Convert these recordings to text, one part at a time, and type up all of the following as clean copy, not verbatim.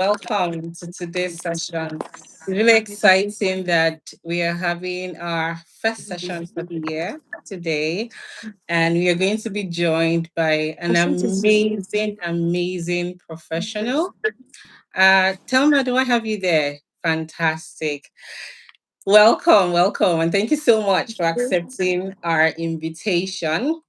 Welcome to today's session. It's really exciting that we are having our first session for the year today, and we are going to be joined by an amazing professional. Thelma, do I have you there? Fantastic. Welcome, and thank you so much for accepting our invitation.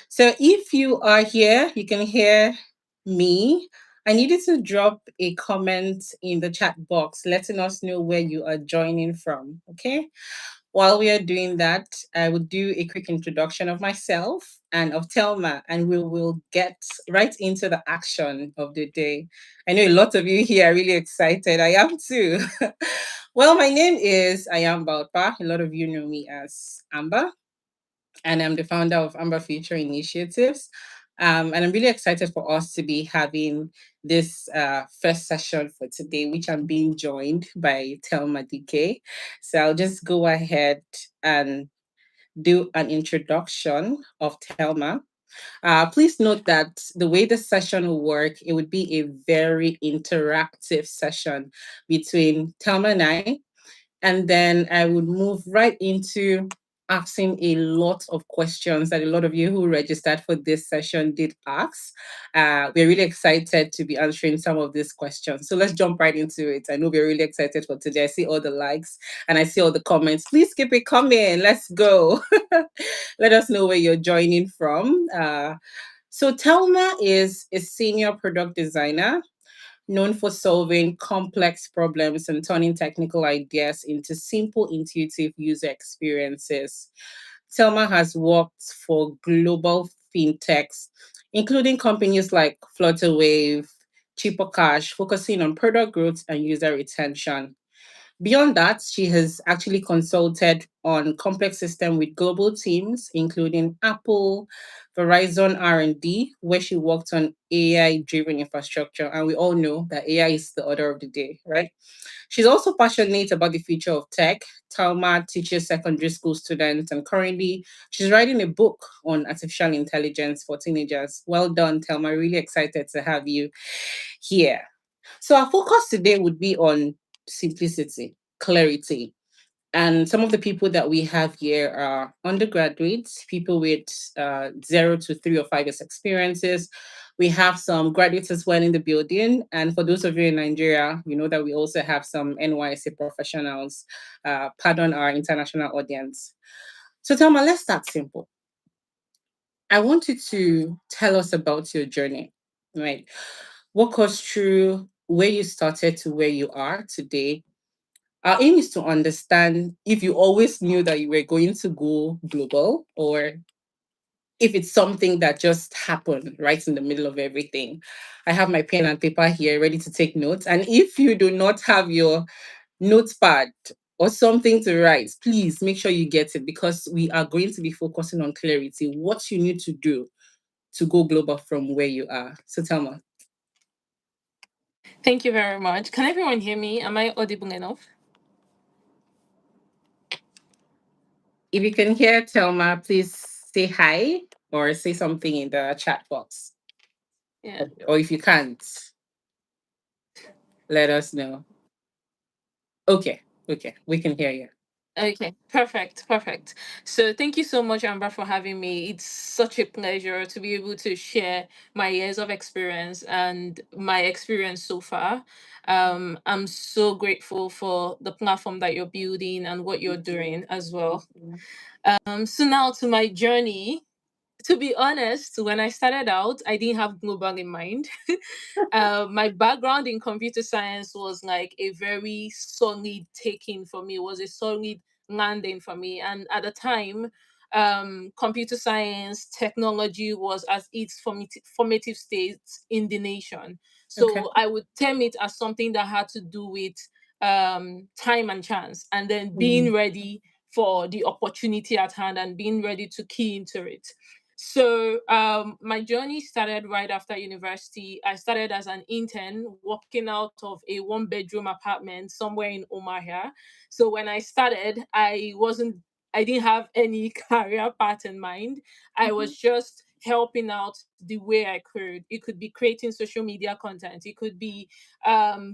So, if you are here, you can hear me. I need you to drop a comment in the chat box letting us know where you are joining from. Okay. While we are doing that, I will do a quick introduction of myself and of Telma, and we will get right into the action of the day. I know a lot of you here are really excited. I am too. Well, my name is Ayamba Opa. A lot of you know me as Amba, and I'm the founder of Amba Future Initiatives. And I'm really excited for us to be having this first session for today, which I'm being joined by Thelma Dike. So I'll just go ahead and do an introduction of Thelma. Please note that the way the session will work, it would be a very interactive session between Thelma and I, and then I would move right into asking a lot of questions that a lot of you who registered for this session did ask. We're really excited to be answering some of these questions. So let's jump right into it. I know we're really excited for today. I see all the likes and I see all the comments. Please keep it coming. Let's go. Let us know where you're joining from. So Telma is a senior product designer known for solving complex problems and turning technical ideas into simple, intuitive user experiences. Selma has worked for global fintechs, including companies like Flutterwave, Chipper Cash, focusing on product growth and user retention. Beyond that, she has actually consulted on complex systems with global teams, including Apple, Verizon R&D, where she worked on AI-driven infrastructure. And we all know that AI is the order of the day, right? She's also passionate about the future of tech. Talma teaches secondary school students, and currently she's writing a book on artificial intelligence for teenagers. Well done, Talma. Really excited to have you here. So our focus today would be on simplicity, clarity. And some of the people that we have here are undergraduates, people with 0 to 3 or 5 years experiences. We have some graduates as well in the building. And for those of you in Nigeria, we know that we also have some NYC professionals. Pardon our international audience. So, Thelma, let's start simple. I want you to tell us about your journey, right? Walk us through where you started to where you are today. Our aim is to understand if you always knew that you were going to go global or if it's something that just happened right in the middle of everything. I have my pen and paper here ready to take notes. And if you do not have your notepad or something to write, please make sure you get it because we are going to be focusing on clarity, what you need to do to go global from where you are. So tell me. Thank you very much. Can everyone hear me? Am I audible enough? If you can hear Telma, please say hi or say something in the chat box. Yeah. Or if you can't, let us know. Okay, we can hear you. Okay, perfect. So thank you so much, Amber, for having me. It's such a pleasure to be able to share my years of experience and my experience so far. I'm so grateful for the platform that you're building and what you're doing as well. So now to my journey. To be honest, when I started out, I didn't have global in mind. My background in computer science was like a very solid taking for me, was a solid landing for me. And at the time, computer science technology was at its formative state in the nation. Okay. So I would term it as something that had to do with time and chance, and then being Mm. ready for the opportunity at hand and being ready to key into it. So my journey started right after university. I started as an intern working out of a one-bedroom apartment somewhere in Omaha. So when I started, I didn't have any career path in mind. I was just helping out the way I could. It could be creating social media content. It could be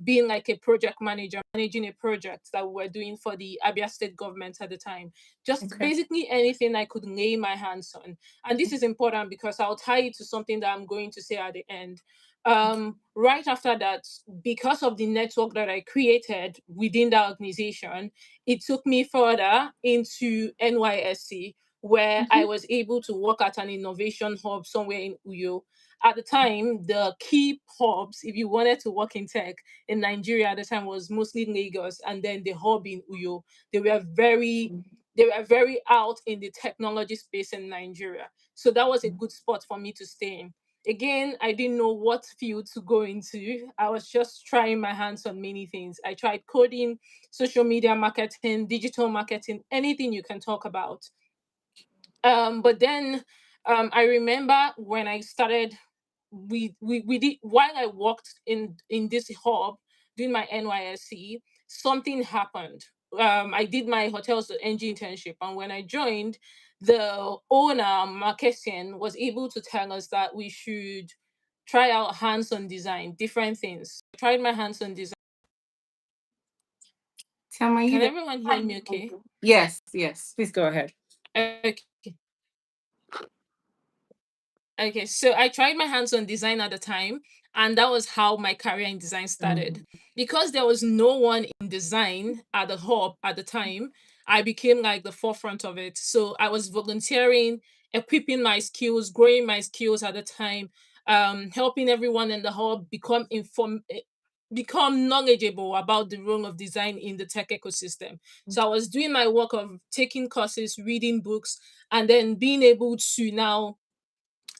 being like a project manager, managing a project that we were doing for the Abia State government at the time. Just Okay. basically anything I could lay my hands on. And this is important because I'll tie it to something that I'm going to say at the end. Right after that, because of the network that I created within the organization, it took me further into NYSC, where I Mhm. was able to work at an innovation hub somewhere in Uyo. At the time, the key hubs, if you wanted to work in tech in Nigeria at the time, was mostly Lagos and then the hub in Uyo. They were very they were very out in the technology space in Nigeria. So that was a good spot for me to stay in. Again, I didn't know what field to go into. I was just trying my hands on many things. I tried coding, social media marketing, digital marketing, anything you can talk about. But then I remember when I started, we did while I worked in this hub doing my NYSC, something happened. I did my hotels NG internship, and when I joined, the owner Marquesian was able to tell us that we should try out hands-on design, different things. I tried my hands-on design. Thelma, are you Can there? everyone hear me okay? Yes, yes. Please go ahead. Okay. Okay, so I tried my hands on design at the time, and that was how my career in design started. Mm. Because there was no one in design at the hub at the time, I became like the forefront of it. So I was volunteering, equipping my skills, growing my skills at the time, helping everyone in the hub become knowledgeable about the role of design in the tech ecosystem. So I was doing my work of taking courses, reading books, and then being able to now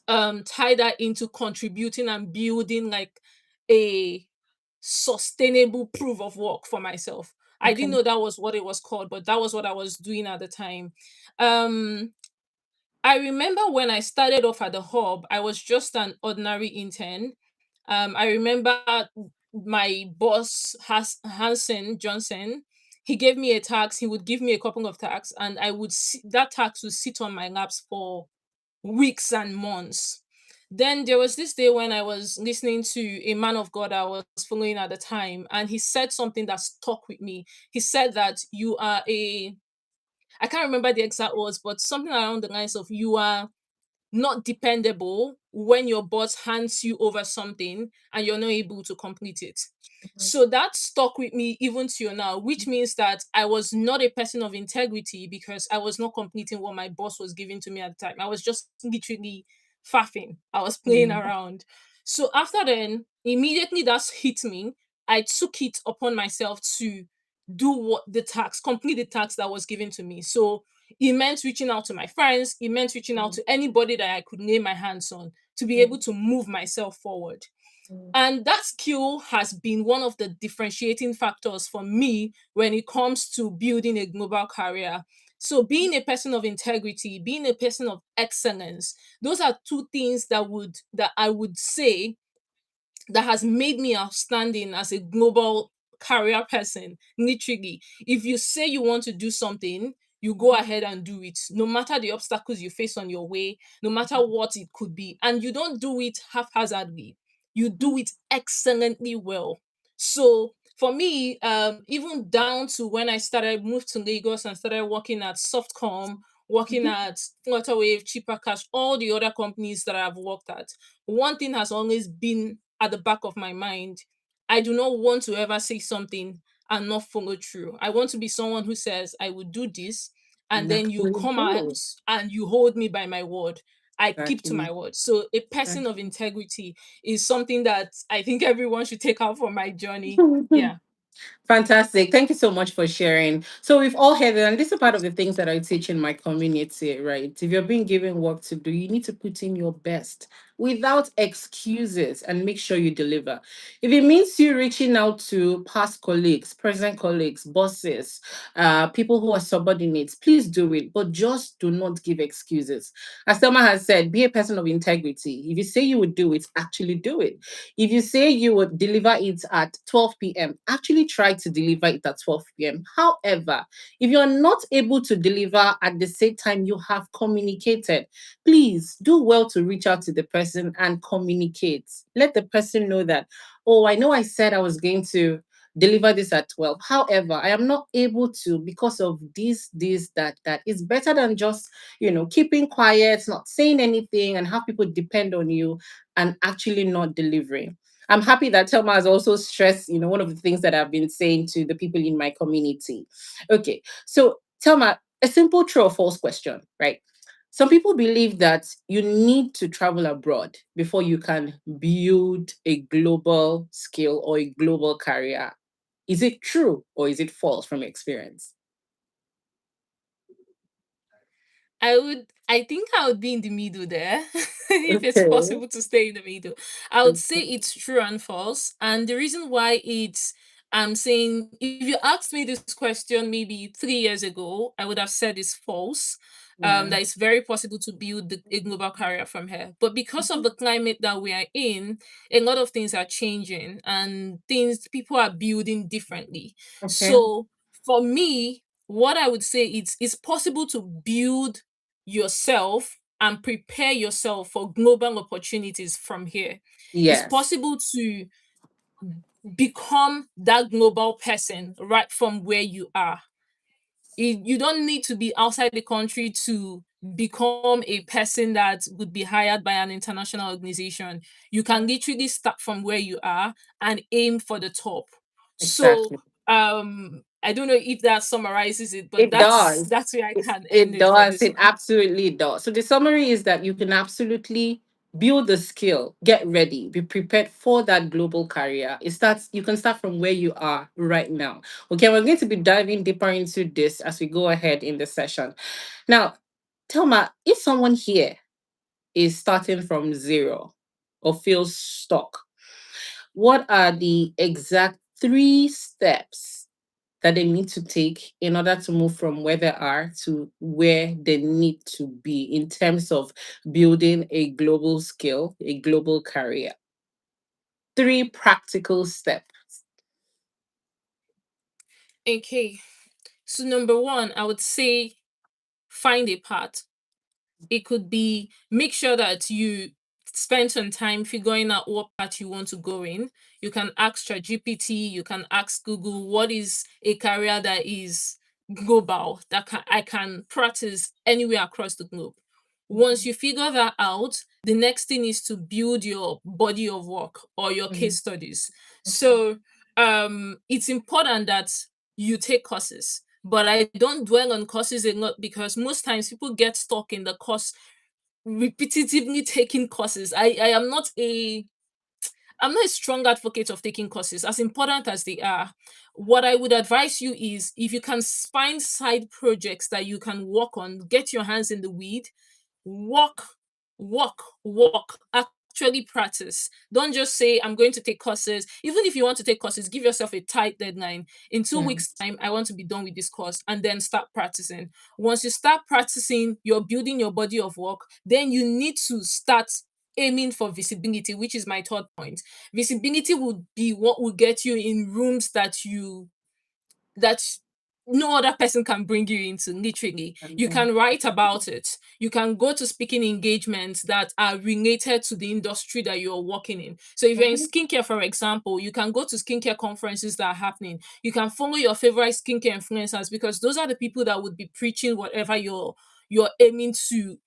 tie that into contributing and building like a sustainable proof of work for myself. I didn't Okay. know that was what it was called, but that was what I was doing at the time. um I remember when I started off at the hub, I was just an ordinary intern. I remember my boss Hansen Johnson. He gave me a tax. He would give me a couple of tasks, and that tax would sit on my laps for weeks and months. Then there was this day when I was listening to a man of God I was following at the time, and he said something that stuck with me. He said that you are I can't remember the exact words, but something around the lines of you are not dependable when your boss hands you over something and you're not able to complete it. So that stuck with me even till now, which means that I was not a person of integrity because I was not completing what my boss was giving to me at the time. I was just literally faffing. I was playing Mm. around. So after then, immediately that hit me. I took it upon myself to do what the task, complete the task that was given to me. So it meant reaching out to my friends, it meant reaching out Mm. to anybody that I could lay my hands on to be able Mm. to move myself forward. Mm. And that skill has been one of the differentiating factors for me when it comes to building a global career. So, being a person of integrity, being a person of excellence, those are two things that I would say that has made me outstanding as a global career person. Literally, if you say you want to do something, you go ahead and do it, no matter the obstacles you face on your way, no matter what it could be. And you don't do it haphazardly, you do it excellently well. So, for me, even down to when I started, moved to Lagos and started working at Softcom, working Mhm. at Flutterwave, Chipper Cash, all the other companies that I've worked at, one thing has always been at the back of my mind. I do not want to ever say something and not follow through. I want to be someone who says, I will do this, and And then you actually come out do. and you hold me by my word. I keep to Exactly. my word. So, a person of Exactly. integrity is something that I think everyone should take out from my journey. Yeah. Fantastic. Thank you so much for sharing. So we've all heard it, and this is part of the things that I teach in my community, right? If you're being given work to do, you need to put in your best. without excuses, and make sure you deliver. If it means you reaching out to past colleagues, present colleagues, bosses, people who are subordinates, please do it. But just do not give excuses. As Thelma has said, be a person of integrity. If you say you would do it, actually do it. If you say you would deliver it at 12 p.m., actually try to deliver it at 12 p.m. However, if you're not able to deliver at the same time you have communicated, please do well to reach out to the person and communicate. Let the person know that, oh, I know I said I was going to deliver this at 12. However, I am not able to because of this, that, that. It's better than just, keeping quiet, not saying anything, and have people depend on you and actually not delivering. I'm happy that Telma has also stressed, one of the things that I've been saying to the people in my community. Okay, so Telma, a simple true or false question, right? Some people believe that you need to travel abroad before you can build a global skill or a global career. Is it true or is it false from experience? I think I would be in the middle there if it's Okay. possible to stay in the middle. I would say it's true and false. And the reason why it's I'm saying if you asked me this question maybe 3 years ago, I would have said it's false. Yeah. That it's very possible to build a global career from here. But because of the climate that we are in, a lot of things are changing and things people are building differently. Okay. So for me, what I would say it's possible to build yourself and prepare yourself for global opportunities from here. It's Yes. possible to become that global person right from where you are. You don't need to be outside the country to become a person that would be hired by an international organization. You can literally start from where you are and aim for the top. So Exactly. I don't know if that summarizes it, but It that's does. that's where I can end It it for does. this It one. absolutely does. So the summary is that you can absolutely build the skill, get ready, be prepared for that global career. You can start from where you are right now. Okay, we're going to be diving deeper into this as we go ahead in the session. Now, Telma, if someone here is starting from zero or feels stuck, what are the exact 3 steps that they need to take in order to move from where they are to where they need to be in terms of building a global skill, a global career? 3 practical steps. Okay. So number one, I would say find a path. It could be make sure that you spend some time figuring out what path you want to go in. You can ask ChatGPT, you can ask Google what is a career that is global that I can practice anywhere across the globe. Once you figure that out, the next thing is to build your body of work or your case Mhm. studies. So it's important that you take courses, but I don't dwell on courses a lot because most times people get stuck in the course repetitively taking courses. I'm not a strong advocate of taking courses, as important as they are. What I would advise you is if you can find side projects that you can work on, get your hands in the weed, work, work. Actually practice. Don't just say, I'm going to take courses. Even if you want to take courses, give yourself a tight deadline. In two Yeah. weeks' time, I want to be done with this course, and then start practicing. Once you start practicing, you're building your body of work, then you need to start aiming for visibility, which is my third point. Visibility would be what will get you in rooms that no other person can bring you into. Literally, you Mhm. can write about it, you can go to speaking engagements that are related to the industry that you're working in. So if you're in Mhm. skincare, for example, you can go to skincare conferences that are happening. You can follow your favorite skincare influencers because those are the people that would be preaching whatever you're aiming to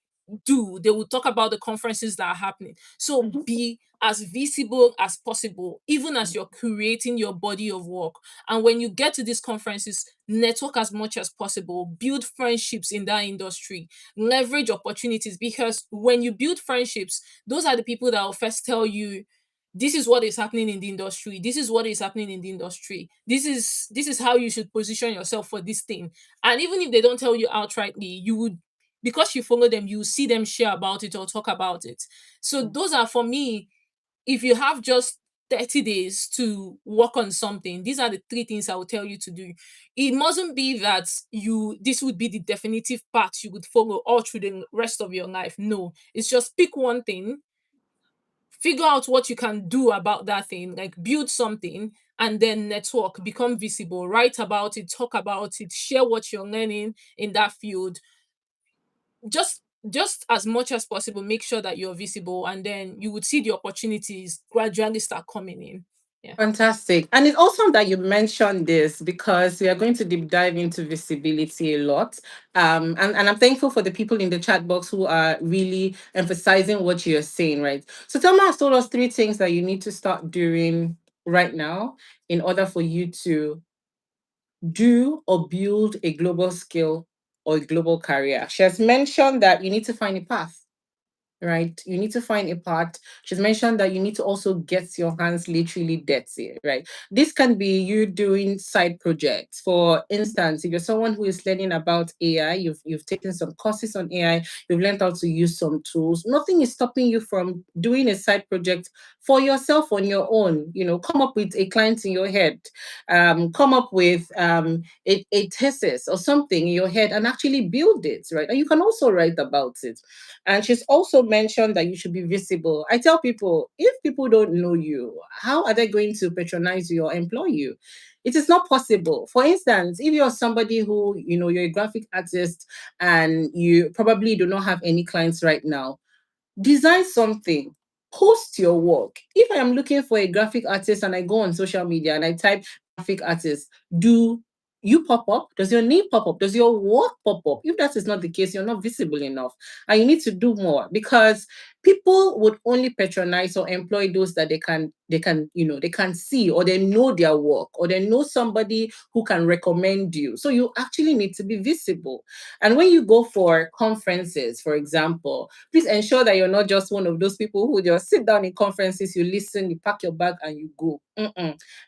do. They will talk about the conferences that are happening. So Mhm. be as visible as possible, even as you're creating your body of work. And when you get to these conferences, network as much as possible, build friendships in that industry, leverage opportunities, because when you build friendships, those are the people that will first tell you this is what is happening in the industry, this is what is happening in the industry, this is how you should position yourself for this thing. And even if they don't tell you outrightly, you would because you follow them, you see them share about it or talk about it. So those are, for me, if you have just 30 days to work on something, these are the three things I will tell you to do. It mustn't be that this would be the definitive path you would follow all through the rest of your life. No, it's just pick one thing, figure out what you can do about that thing, like build something, and then network, become visible, write about it, talk about it, share what you're learning in that field. Just as much as possible, make sure that you're visible, and then you would see the opportunities gradually start coming in. Yeah. Fantastic. And it's awesome that you mentioned this because we are going to deep dive into visibility a lot. And I'm thankful for the people in the chat box who are really emphasizing what you're saying, right? So Thelma has told us three things that you need to start doing right now in order for you to do or build a global skill or a global career. She has mentioned that you need to find a path, right? You need to find a part. She's mentioned that you need to also get your hands literally dirty, right? This can be you doing side projects. For instance, if you're someone who is learning about AI, you've taken some courses on AI, you've learned how to use some tools. Nothing is stopping you from doing a side project for yourself on your own. Come up with a client in your head, come up with a thesis or something in your head and actually build it, right? And you can also write about it. And she's also mentioned that you should be visible. I tell people, if people don't know you, how are they going to patronize you or employ you? It is not possible. For instance, if you're somebody who, you're a graphic artist and you probably do not have any clients right now, design something, post your work. If I am looking for a graphic artist and I go on social media and I type graphic artist, do you pop up? Does your name pop up? Does your work pop up? If that is not the case, you're not visible enough. And you need to do more because people would only patronize or employ those that they can see, or they know their work, or they know somebody who can recommend you. So you actually need to be visible. And when you go for conferences, for example, please ensure that you're not just one of those people who just sit down in conferences, you listen, you pack your bag and you go.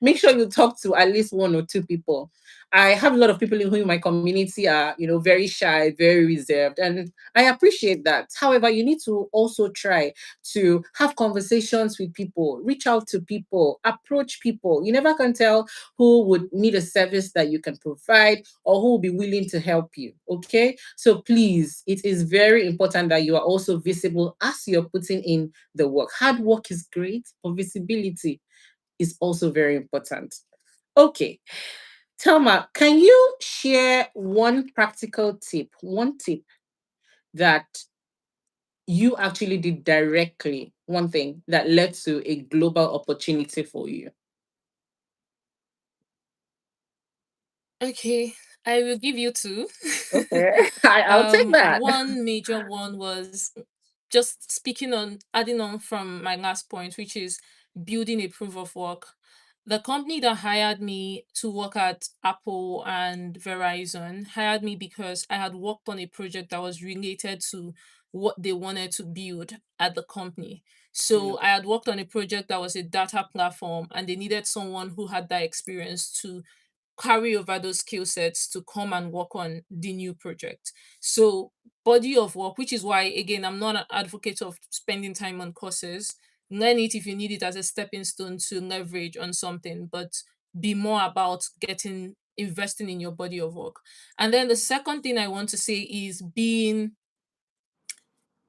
Make sure you talk to at least one or two people. I have a lot of people who in my community are, very shy, very reserved, and I appreciate that. However, you need to also try to have conversations with people, reach out to people, approach people. You never can tell who would need a service that you can provide or who will be willing to help you. Okay. So please, it is very important that you are also visible as you're putting in the work. Hard work is great, but visibility is also very important. Okay. Thelma, can you share one tip that you actually did directly, one thing that led to a global opportunity for you? Okay, I will give you two. Okay. I'll take that. One major one was just speaking on, adding on from my last point, which is building a proof of work. The company that hired me to work at Apple and Verizon hired me because I had worked on a project that was related to what they wanted to build at the company. So I had worked on a project that was a data platform, and they needed someone who had that experience to carry over those skill sets to come and work on the new project. So, body of work, which is why, again, I'm not an advocate of spending time on courses. Learn it if you need it as a stepping stone to leverage on something, but be more about investing in your body of work. And then the second thing I want to say is being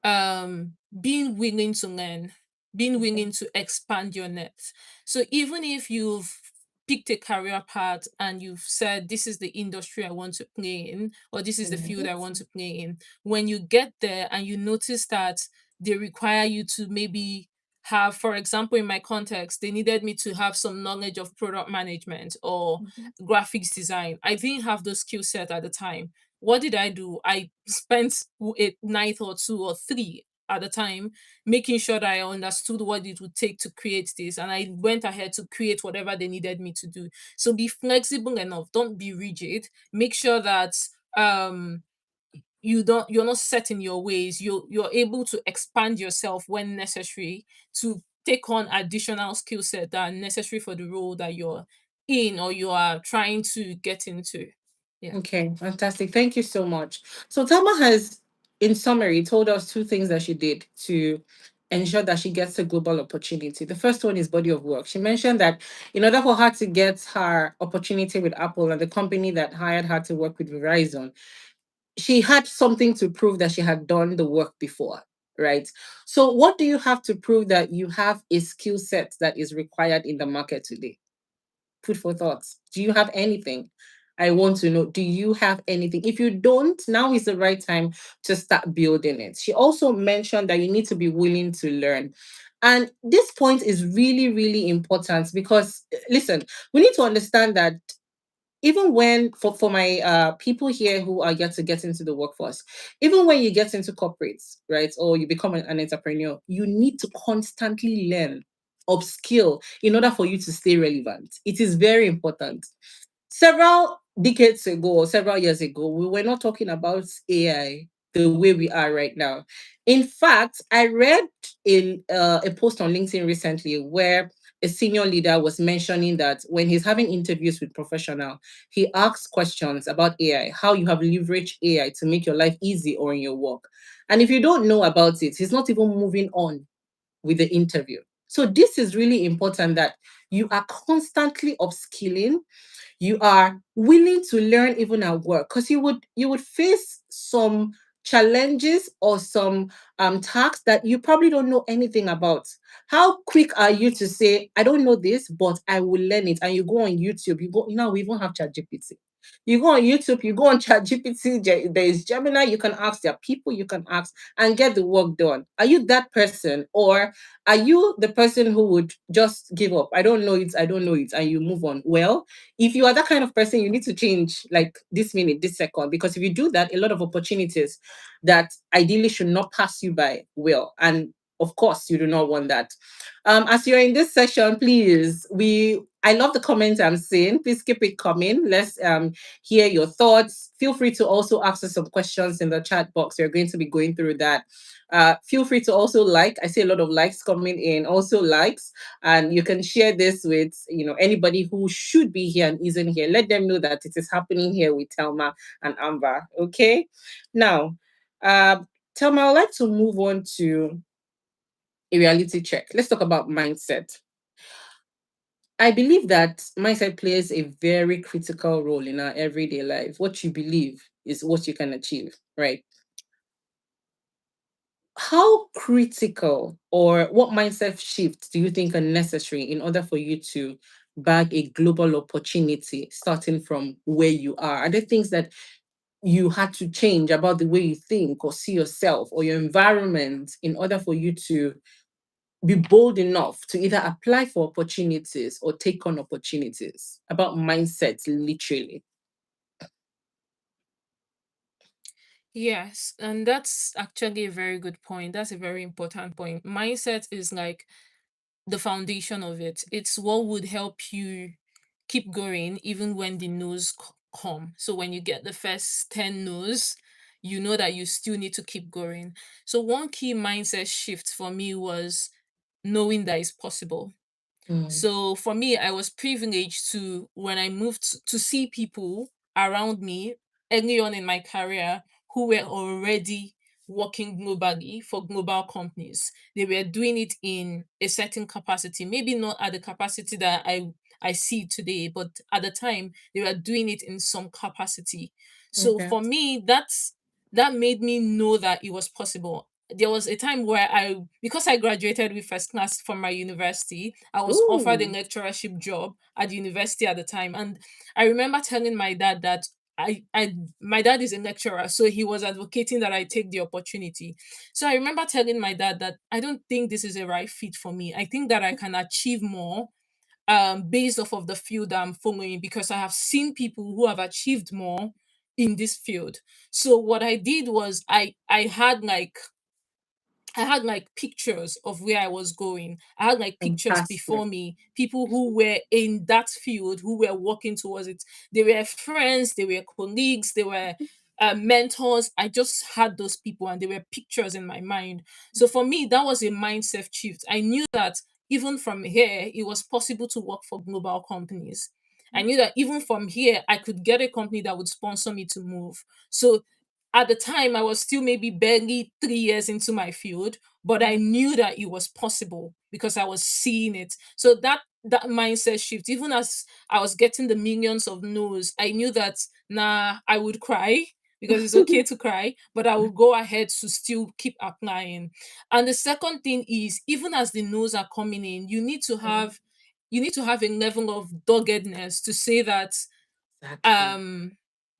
willing to learn, being willing to expand your net. So even if you've picked a career path and you've said this is the industry I want to play in, or this is the field I want to play in, when you get there and you notice that they require you to maybe have, for example, in my context, they needed me to have some knowledge of product management or graphics design. I didn't have those skill set at the time. What did I do? I spent a night or two or three at the time making sure that I understood what it would take to create this, and I went ahead to create whatever they needed me to do. So be flexible enough, don't be rigid. Make sure that um you're not set in your ways. You're able to expand yourself when necessary to take on additional skill set that are necessary for the role that you're in or you are trying to get into. Yeah. Okay, fantastic. Thank you so much. So Thelma has in summary, told us two things that she did to ensure that she gets a global opportunity. The first one is body of work. She mentioned that in order for her to get her opportunity with Apple and the company that hired her to work with Verizon, she had something to prove that she had done the work before, right? So, what do you have to prove that you have a skill set that is required in the market today? Food for thoughts. Do you have anything? I want to know, do you have anything? If you don't, now is the right time to start building it. She also mentioned that you need to be willing to learn. And this point is really, really important because, listen, we need to understand that even when for my people here who are yet to get into the workforce, even when you get into corporates, right, or you become an entrepreneur, you need to constantly learn, upskill in order for you to stay relevant. It is very important. Several decades ago or several years ago, we were not talking about AI the way we are right now. In fact, I read a post on LinkedIn recently where a senior leader was mentioning that when he's having interviews with professional, he asks questions about AI, how you have leveraged AI to make your life easy or in your work. And if you don't know about it, he's not even moving on with the interview. So this is really important that you are constantly upskilling, you are willing to learn even at work, because you would face some challenges or some tasks that you probably don't know anything about. How quick are you to say, I don't know this, but I will learn it? And you go on YouTube, you go, we even have ChatGPT. You go on YouTube, you go on ChatGPT, there is Gemini, you can ask, there are people you can ask and get the work done. Are you that person? Or are you the person who would just give up? I don't know it, and you move on. Well, if you are that kind of person, you need to change like this minute, this second, because if you do that, a lot of opportunities that ideally should not pass you by will. And of course, you do not want that. As you're in this session, please, I love the comments I'm seeing. Please keep it coming. Let's hear your thoughts. Feel free to also ask us some questions in the chat box. We're going to be going through that. Feel free to also like. I see a lot of likes coming in. Also likes, and you can share this with anybody who should be here and isn't here. Let them know that it is happening here with Thelma and Amber. Okay. Now, Thelma, I'd like to move on to a reality check. Let's talk about mindset. I believe that mindset plays a very critical role in our everyday life. What you believe is what you can achieve, right? How critical or what mindset shifts do you think are necessary in order for you to bag a global opportunity starting from where you are? Are there things that you had to change about the way you think or see yourself or your environment in order for you to be bold enough to either apply for opportunities or take on opportunities? About mindset, literally. Yes, and that's actually a very good point. That's a very important point. Mindset is like the foundation of it. It's what would help you keep going even when the no's come. So when you get the first 10 no's, you know that you still need to keep going. So one key mindset shift for me was knowing that it's possible. Mm, So for me, I was privileged to, when I moved, to see people around me early on in my career who were already working globally for global companies. They were doing it in a certain capacity, maybe not at the capacity that I see today, but at the time they were doing it in some capacity. So okay. for me, that made me know that it was possible. There was a time where because I graduated with first class from my university, I was offered a Ooh, lecturership job at the university at the time. And I remember telling my dad that my dad is a lecturer, so he was advocating that I take the opportunity. So I remember telling my dad that I don't think this is a right fit for me. I think that I can achieve more based off of the field I'm following, because I have seen people who have achieved more in this field. So what I did was I had like pictures of where I was going. I had like pictures fantastic. before me, people who were in that field, who were working towards it. They were friends, they were colleagues, they were mentors. I just had those people and they were pictures in my mind. So for me, that was a mindset shift. I knew that even from here, it was possible to work for global companies. I knew that even from here, I could get a company that would sponsor me to move. So At the time, I was still maybe barely 3 years into my field, but I knew that it was possible because I was seeing it. So that mindset shift, even as I was getting the millions of no's, I knew that nah, I would cry because it's okay to cry, but I will go ahead to still keep applying. And the second thing is, even as the no's are coming in, you need to have a level of doggedness to say that Exactly. um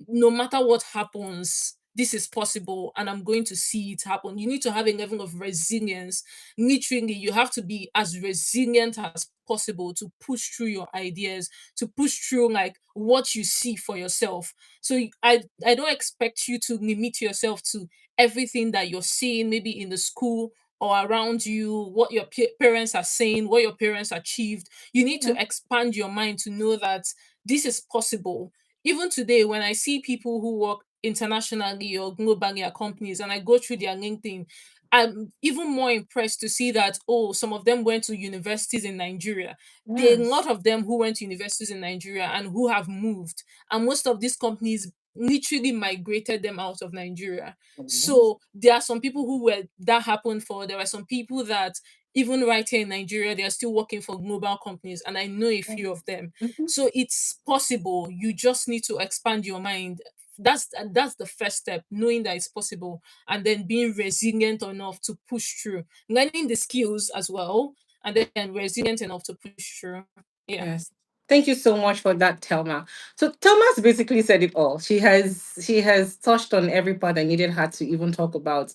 no matter what happens, this is possible and I'm going to see it happen. You need to have a level of resilience. Literally, you have to be as resilient as possible to push through your ideas, to push through like what you see for yourself. So I don't expect you to limit yourself to everything that you're seeing maybe in the school or around you, what your parents are saying, what your parents achieved. You need Yeah. to expand your mind to know that this is possible. Even today, when I see people who work internationally or globally at companies and I go through their LinkedIn, I'm even more impressed to see that, oh, some of them went to universities in Nigeria. There are a Yes. lot of them who went to universities in Nigeria and who have moved. And most of these companies literally migrated them out of Nigeria. Mhm. So there are some people who were that happened for. There are some people that even right here in Nigeria, they are still working for global companies, and I know a few of them. Mhm. So it's possible. You just need to expand your mind. That's the first step, knowing that it's possible, and then being resilient enough to push through, learning the skills as well, and then resilient enough to push through. Yeah. Yes. Thank you so much for that, Telma. So Telma's basically said it all. She has touched on every part I needed her to even talk about.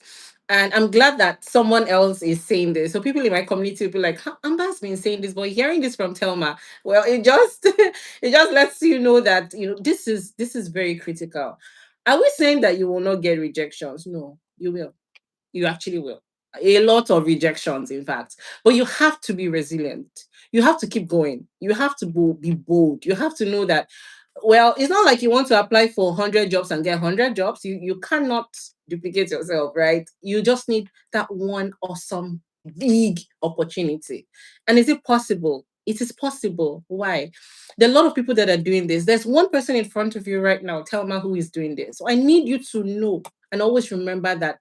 And I'm glad that someone else is saying this. So people in my community will be like, "Huh, Amber's been saying this, but hearing this from Telma, well, it just it just lets you know that this is very critical. Are we saying that you will not get rejections? No, you will. You actually will. A lot of rejections, in fact. But you have to be resilient. You have to keep going. You have to be bold. You have to know that, well, it's not like you want to apply for 100 jobs and get 100 jobs. You cannot duplicate yourself, right? You just need that one awesome, big opportunity. And is it possible? It is possible. Why? There are a lot of people that are doing this. There's one person in front of you right now. Tell me who is doing this. So I need you to know and always remember that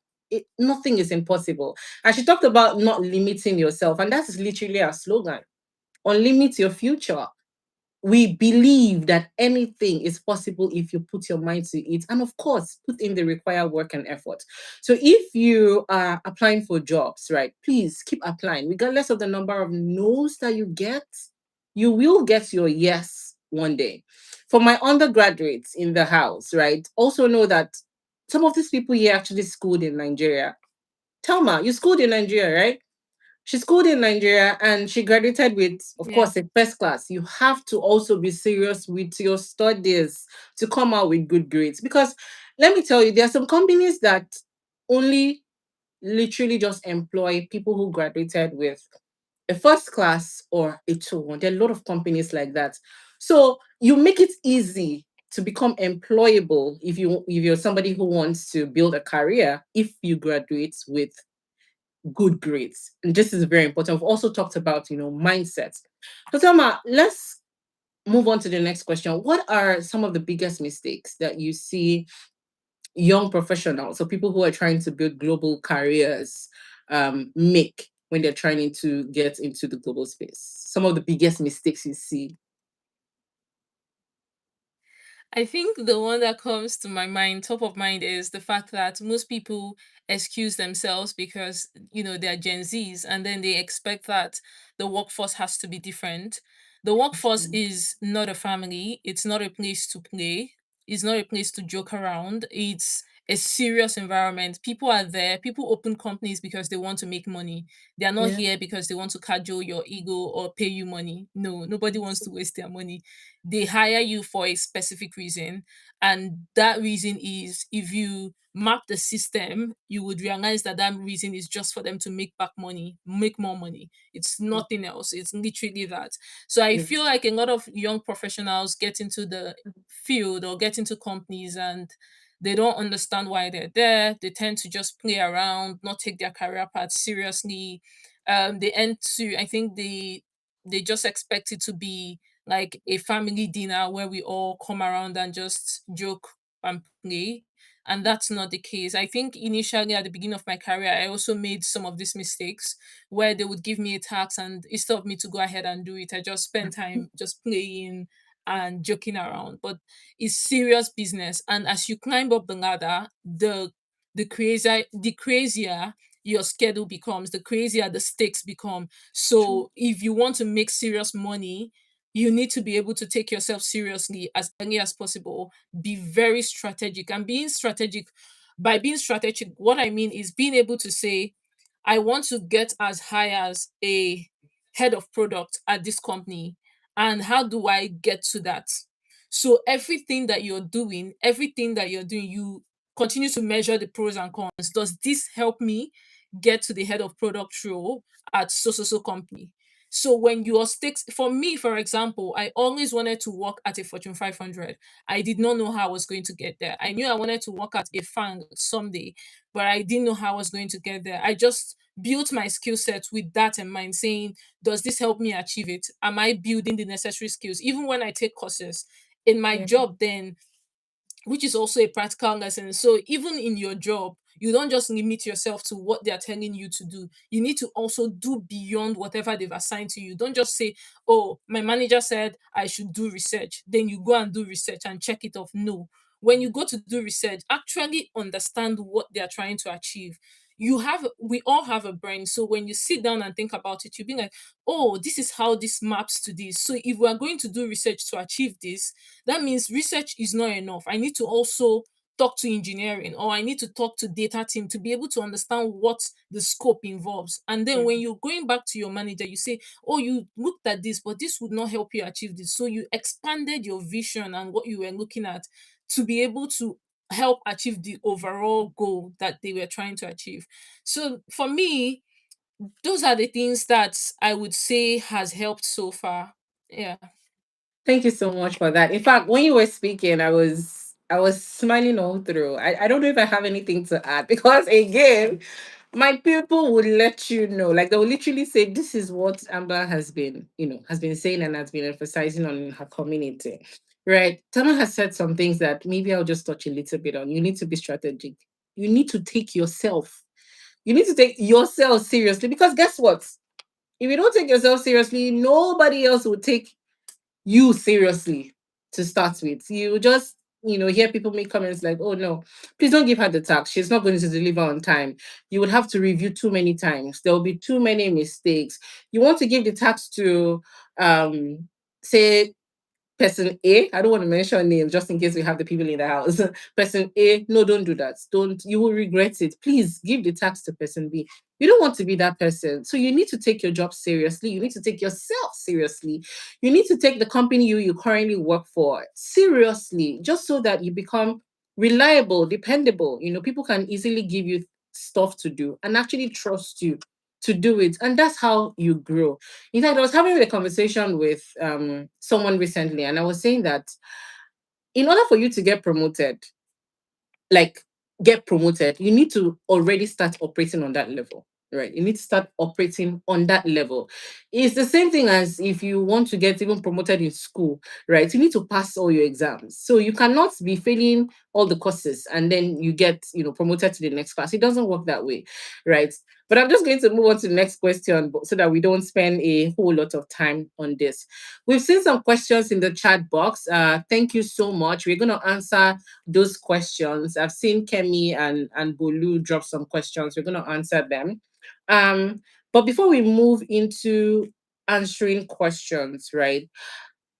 nothing is impossible. And she talked about not limiting yourself, and that is literally our slogan: unlimit your future. We believe that anything is possible if you put your mind to it, and of course, put in the required work and effort. So, if you are applying for jobs, right, please keep applying, regardless of the number of no's that you get. You will get your yes one day. For my undergraduates in the house, right, also know that some of these people here actually schooled in Nigeria. Telma, you schooled in Nigeria, right? She schooled in Nigeria and she graduated with, of Yeah. course, a first class. You have to also be serious with your studies to come out with good grades. Because let me tell you, there are some companies that only literally just employ people who graduated with a first class or a 2-1. There are a lot of companies like that. So you make it easy to become employable if you're somebody who wants to build a career if you graduate with good grades. And this is very important. We've also talked about, mindsets. So Selma, let's move on to the next question. What are some of the biggest mistakes that you see young professionals, so people who are trying to build global careers, make when they're trying to get into the global space? Some of the biggest mistakes you see. I think the one that comes to my mind, top of mind, is the fact that most people excuse themselves because, they're Gen Zs and then they expect that the workforce has to be different. The workforce Mhm. is not a family, it's not a place to play, it's not a place to joke around. It's a serious environment. People are there, people open companies because they want to make money. They are not Yeah. here because they want to cajole your ego or pay you money. No, nobody wants to waste their money. They hire you for a specific reason, and that reason is, if you map the system, you would realize that that reason is just for them to make back money, make more money. It's nothing else. It's literally that. So I feel like a lot of young professionals get into the field or get into companies and they don't understand why they're there. They tend to just play around, not take their career path seriously. They end to, I think they just expect it to be like a family dinner where we all come around and just joke and play. And that's not the case. I think initially at the beginning of my career, I also made some of these mistakes where they would give me a task, and instead of me to go ahead and do it, I just spend time just playing and joking around. But it's serious business. And as you climb up the ladder, the crazier your schedule becomes, the crazier the stakes become. True. So if you want to make serious money, you need to be able to take yourself seriously as early as possible. Be very strategic. And being strategic, by being strategic, what I mean is being able to say, I want to get as high as a head of product at this company. And how do I get to that? So everything that you're doing, you continue to measure the pros and cons. Does this help me get to the head of product role at so company? So when your stakes, for me, for example, I always wanted to work at a Fortune 500. I did not know how I was going to get there. I knew I wanted to work at a FANG someday, but I didn't know how I was going to get there. I just built my skill set with that in mind, saying, does this help me achieve it? Am I building the necessary skills? Even when I take courses in my Yeah. job, then, which is also a practical lesson. So even in your job, you don't just limit yourself to what they're telling you to do. You need to also do beyond whatever they've assigned to you. Don't just say, oh, my manager said I should do research. Then you go and do research and check it off. No. When you go to do research, actually understand what they're trying to achieve. We all have a brain. So when you sit down and think about it, you'll be like, oh, this is how this maps to this. So if we are going to do research to achieve this, that means research is not enough. I need to also talk to engineering, or I need to talk to data team to be able to understand what the scope involves. And then when Mhm. you're going back to your manager, you say, oh, you looked at this, but this would not help you achieve this. So you expanded your vision and what you were looking at to be able to help achieve the overall goal that they were trying to achieve. So for me, those are the things that I would say has helped so far. Yeah. Thank you so much for that. In fact, when you were speaking, I was smiling all through. I don't know if I have anything to add because again, my people would let you know. Like they will literally say, this is what Amber has been saying and has been emphasizing on her community. Right. Tama has said some things that maybe I'll just touch a little bit on. You need to be strategic. You need to take yourself. You need to take yourself seriously because guess what? If you don't take yourself seriously, nobody else will take you seriously to start with. You just, hear people make comments like, oh no, please don't give her the tax. She's not going to deliver on time. You would have to review too many times. There will be too many mistakes. You want to give the tax to say person A, I don't want to mention names just in case we have the people in the house. Person A, no, don't do that. Don't, you will regret it. Please give the tax to person B. You don't want to be that person. So you need to take your job seriously. You need to take yourself seriously. You need to take the company you currently work for seriously, just so that you become reliable, dependable. People can easily give you stuff to do and actually trust you to do it. And that's how you grow. In fact, I was having a conversation with someone recently, and I was saying that in order for you to like get promoted, you need to already start operating on that level. Right. You need to start operating on that level. It's the same thing as if you want to get even promoted in school, right? You need to pass all your exams. So you cannot be failing all the courses and then you get, promoted to the next class. It doesn't work that way, right? But I'm just going to move on to the next question so that we don't spend a whole lot of time on this. We've seen some questions in the chat box. Thank you so much. We're going to answer those questions. I've seen Kemi and Bolu drop some questions. We're going to answer them. But before we move into answering questions, right?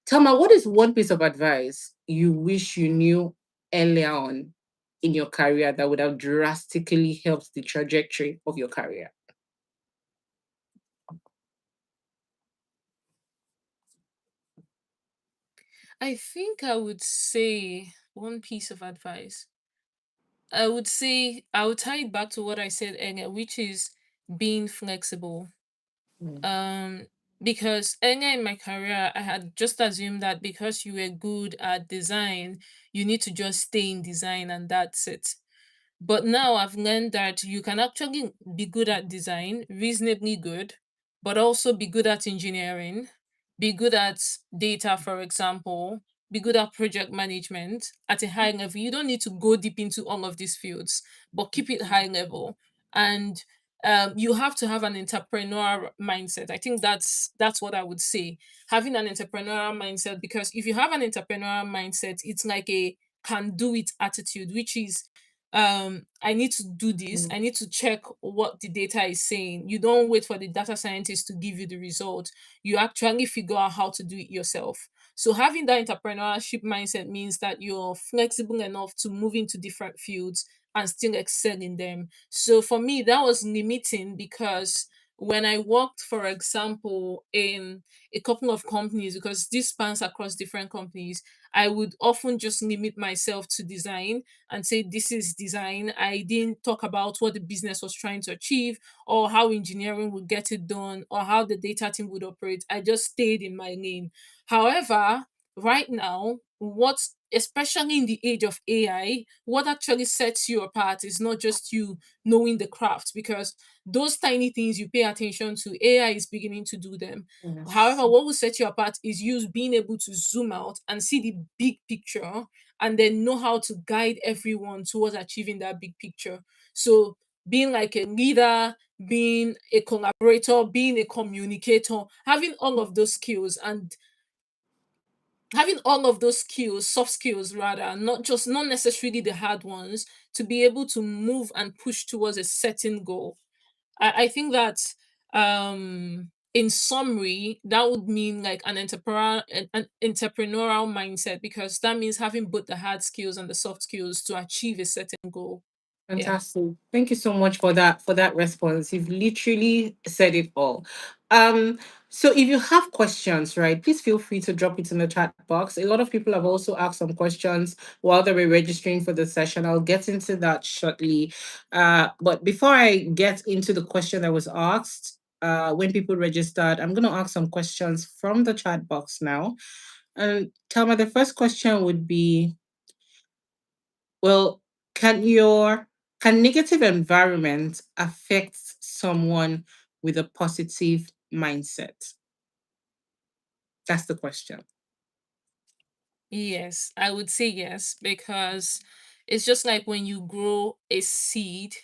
Tama, what is one piece of advice you wish you knew earlier on in your career that would have drastically helped the trajectory of your career? I think I would say one piece of advice. I would say I would tie it back to what I said earlier, which is being flexible. Mm. Um, because earlier in my career, I had just assumed that because you were good at design, you need to just stay in design and that's it. But now I've learned that you can actually be good at design, reasonably good, but also be good at engineering, be good at data, for example, be good at project management at a high level. You don't need to go deep into all of these fields, but keep it high level. And you have to have an entrepreneurial mindset. I think that's what I would say. Having an entrepreneurial mindset, because if you have an entrepreneurial mindset, it's like a can do it attitude, which is I need to do this. Mm. I need to check what the data is saying. You don't wait for the data scientist to give you the result. You actually figure out how to do it yourself. So having that entrepreneurship mindset means that you're flexible enough to move into different fields and still excel in them. So for me, that was limiting because when I worked, for example, in a couple of companies, because this spans across different companies, I would often just limit myself to design and say, this is design. I didn't talk about what the business was trying to achieve or how engineering would get it done or how the data team would operate. I just stayed in my lane. However, right now, what especially in the age of AI, what actually sets you apart is not just you knowing the craft, because those tiny things you pay attention to, AI is beginning to do them. Yes. However, what will set you apart is you being able to zoom out and see the big picture and then know how to guide everyone towards achieving that big picture. So, being like a leader, being a collaborator, being a communicator, having all of those skills and having all of those skills, soft skills rather, not necessarily the hard ones, to be able to move and push towards a certain goal. I think that in summary, that would mean like an entrepreneurial mindset, because that means having both the hard skills and the soft skills to achieve a certain goal. Yeah. Fantastic. Thank you so much for that response. You've literally said it all. Um, so if you have questions, right, please feel free to drop it in the chat box. A lot of people have also asked some questions while they were registering for the session. I'll get into that shortly. But before I get into the question that was asked, when people registered, I'm going to ask some questions from the chat box now. And Thelma, the first question would be, well, can your can negative environment affect someone with a positive mindset? That's the question. Yes, I would say yes, because it's just like when you grow a seed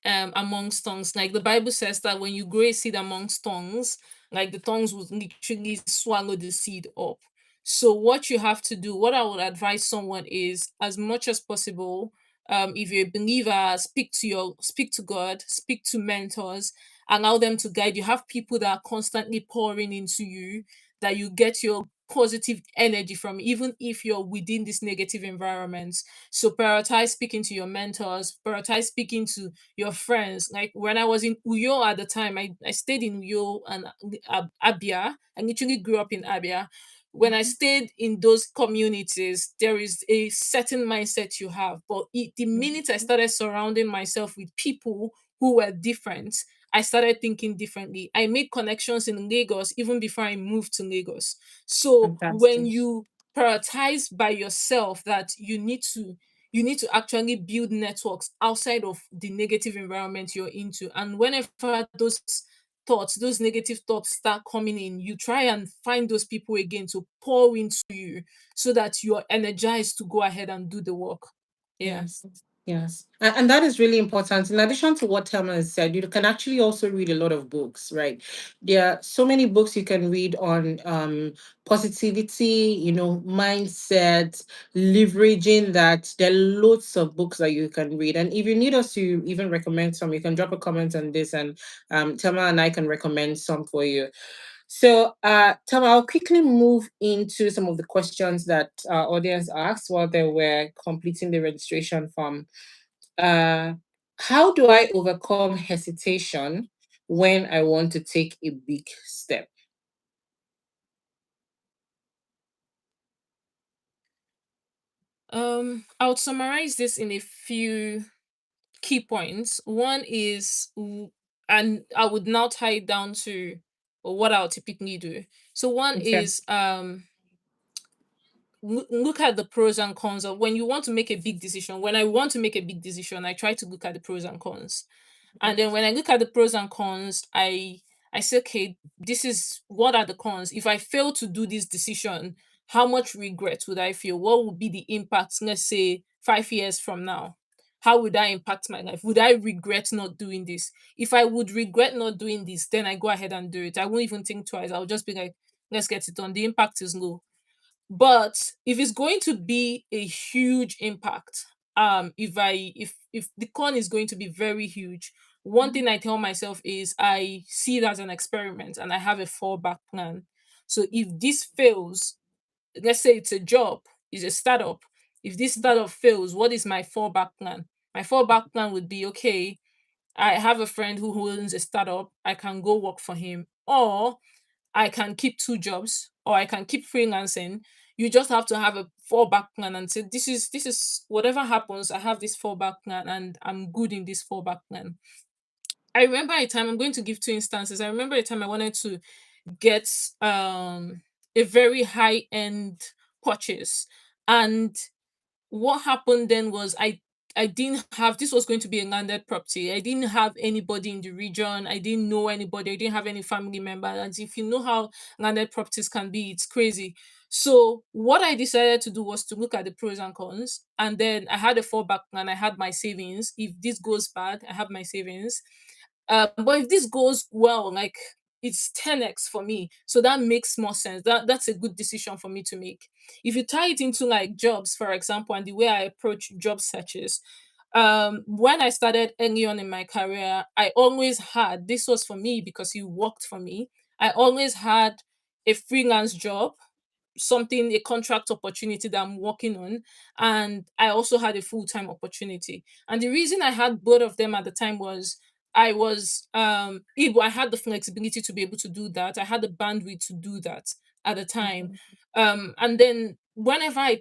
amongst tongues. Like the Bible says that when you grow a seed amongst tongues, like the tongues will literally swallow the seed up. So what you have to do, what I would advise someone is, as much as possible, if you're a believer, speak to God, speak to mentors, allow them to guide you. Have people that are constantly pouring into you, that you get your positive energy from, even if you're within this negative environment. So prioritize speaking to your mentors, prioritize speaking to your friends. Like when I was in Uyo at the time, I stayed in Uyo and Abia. I literally grew up in Abia. When I Mhm. stayed in those communities, there is a certain mindset you have. But the minute I Mhm. started surrounding myself with people who were different, I started thinking differently. I made connections in Lagos even before I moved to Lagos. So when Fantastic. you prioritize by yourself that you need to actually build networks outside of the negative environment you're into. And whenever those negative thoughts start coming in, you try and find those people again to pour into you so that you're energized to go ahead and do the work. Yeah. Yes, yes. And that is really important. In addition to what Thelma has said, you can actually also read a lot of books, right? There are so many books you can read on positivity, mindset, leveraging that. There are loads of books that you can read. And if you need us to even recommend some, you can drop a comment on this and Thelma and I can recommend some for you. So, Tom, I'll quickly move into some of the questions that our audience asked while they were completing the registration form. Uh, how do I overcome hesitation when I want to take a big step? I would summarize this in a few key points. One is, and I would now tie it down to what I'll typically do. So one Okay. is look at the pros and cons of when you want to make a big decision. When I want to make a big decision, I try to look at the pros and cons. And then when I look at the pros and cons, I say, okay, this is what are the cons. If I fail to do this decision, how much regret would I feel? What would be the impact, let's say 5 years from now? How would that impact my life? Would I regret not doing this? If I would regret not doing this, then I go ahead and do it. I won't even think twice. I'll just be like, let's get it done. The impact is low. But if it's going to be a huge impact, if the con is going to be very huge, one thing I tell myself is I see it as an experiment and I have a fallback plan. So if this fails, let's say it's a job, it's a startup. If this startup fails, what is my fallback plan? My fallback plan would be, okay, I have a friend who owns a startup. I can go work for him, or I can keep two jobs, or I can keep freelancing. You just have to have a fallback plan and say, this is whatever happens, I have this fallback plan and I'm good in this fallback plan. I remember a time, I'm going to give two instances. I remember a time I wanted to get a very high end purchase. And what happened then was I didn't have, this was going to be a landed property. I didn't have anybody in the region. I didn't know anybody. I didn't have any family member. And if you know how landed properties can be, it's crazy. So what I decided to do was to look at the pros and cons. And then I had a fallback plan. I had my savings. If this goes bad, I have my savings. But if this goes well, like it's 10x for me. So that makes more sense. That's a good decision for me to make. If you tie it into like jobs, for example, and the way I approach job searches, when I started early on in my career, I always had, this was for me because it worked for me. I always had a freelance job, something, a contract opportunity that I'm working on, and I also had a full-time opportunity. And the reason I had both of them at the time was I was able, I had the flexibility to be able to do that. I had the bandwidth to do that at the time. And then whenever I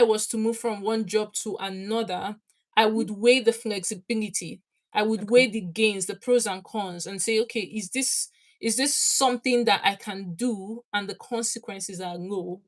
was to move from one job to another, I would weigh the flexibility. I would Okay. weigh the gains, the pros and cons, and say, okay, is this something that I can do and the consequences are low?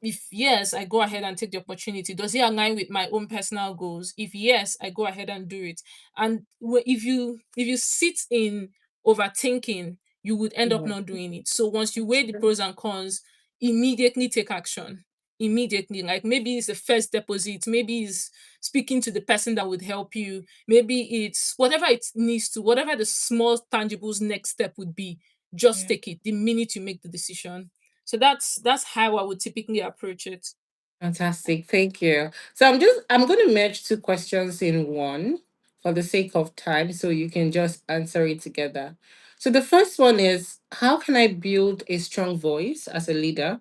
If yes, I go ahead and take the opportunity. Does it align with my own personal goals? If yes, I go ahead and do it. And if you sit in overthinking, you would end up Yeah. not doing it. So once you weigh the Sure. pros and cons, immediately take action. Immediately, like maybe it's a first deposit, maybe it's speaking to the person that would help you, maybe it's whatever it needs to, whatever the small tangibles next step would be, just Yeah. take it the minute you make the decision. So that's how I would typically approach it. Fantastic. Thank you. So I'm going to merge two questions in one for the sake of time so you can just answer it together. So the first one is, how can I build a strong voice as a leader?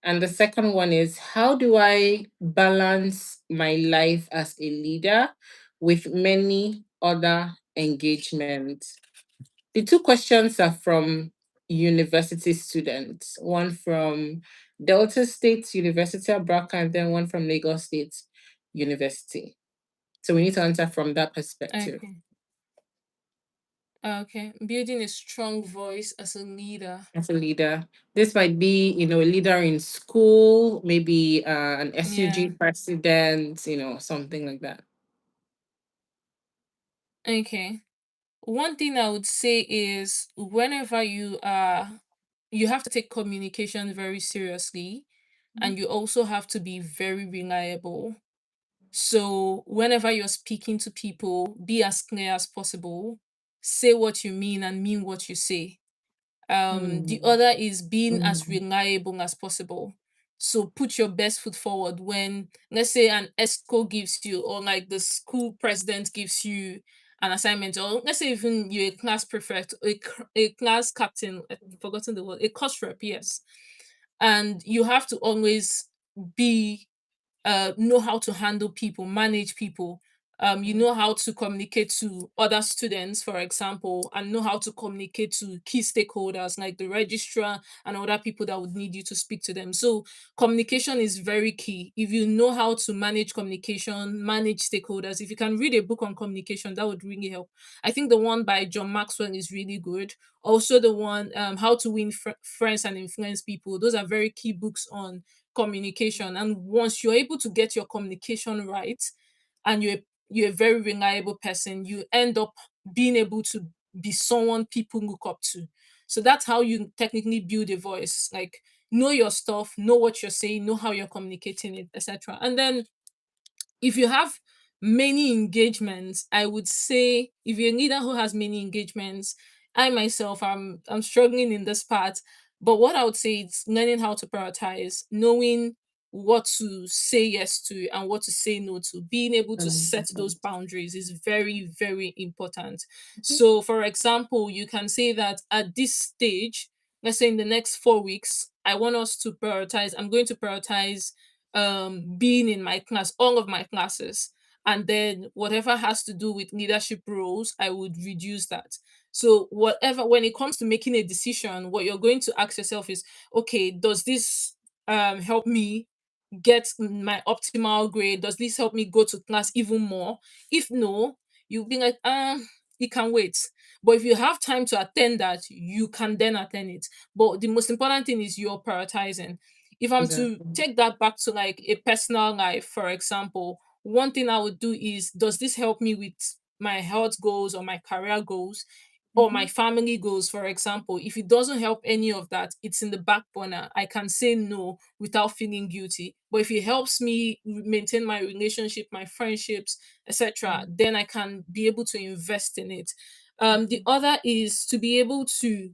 And the second one is, how do I balance my life as a leader with many other engagements? The two questions are from university students, one from Delta State University, Abraka, and then one from Lagos State University. So we need to answer from that perspective. Okay. Okay. Building a strong voice as a leader. As a leader, this might be, a leader in school, maybe an SUG Yeah. president, something like that. Okay. One thing I would say is whenever you have to take communication very seriously, and you also have to be very reliable. So whenever you're speaking to people, be as clear as possible. Say what you mean and mean what you say. The Mm. other is being as Mm. reliable as possible. So put your best foot forward when, let's say, an ESCO gives you, or like the school president gives you an assignment, or let's say even you're a class prefect, a class captain, I've forgotten the word, a course rep, yes. And you have to always be know how to handle people, manage people. You know how to communicate to other students, for example, and know how to communicate to key stakeholders like the registrar and other people that would need you to speak to them. So, communication is very key. If you know how to manage communication, manage stakeholders, if you can read a book on communication, that would really help. I think the one by John Maxwell is really good. Also, the one How to Win Friends and Influence People. Those are very key books on communication. And once you're able to get your communication right, and you're a very reliable person, you end up being able to be someone people look up to. So that's how you technically build a voice. Like, know your stuff, know what you're saying, know how you're communicating it, etc. And then if you have many engagements, I would say if you're a leader who has many engagements, I myself I'm struggling in this part. But what I would say is learning how to prioritize, knowing what to say yes to and what to say no to, being able to set those Important. boundaries is very, very important. Mhm. So for example, you can say that at this stage, let's say in the next 4 weeks, I want us to prioritize, I'm going to prioritize being in my class, all of my classes, and then whatever has to do with leadership roles, I would reduce that. So whatever, when it comes to making a decision, what you're going to ask yourself is, okay, does this help me get my optimal grade? Does this help me go to class even more? If no, you'll be like, it can wait. But if you have time to attend that, you can then attend it. But the most important thing is you're prioritizing. If I'm to Exactly. take that back to like a personal life, for example, one thing I would do is, does this help me with my health goals or my career goals or my Mhm. family goals? For example, if it doesn't help any of that, it's in the back burner, I can say no without feeling guilty. But if it helps me maintain my relationship, my friendships, etc., Mhm. then I can be able to invest in it. The Mhm. other is to be able to,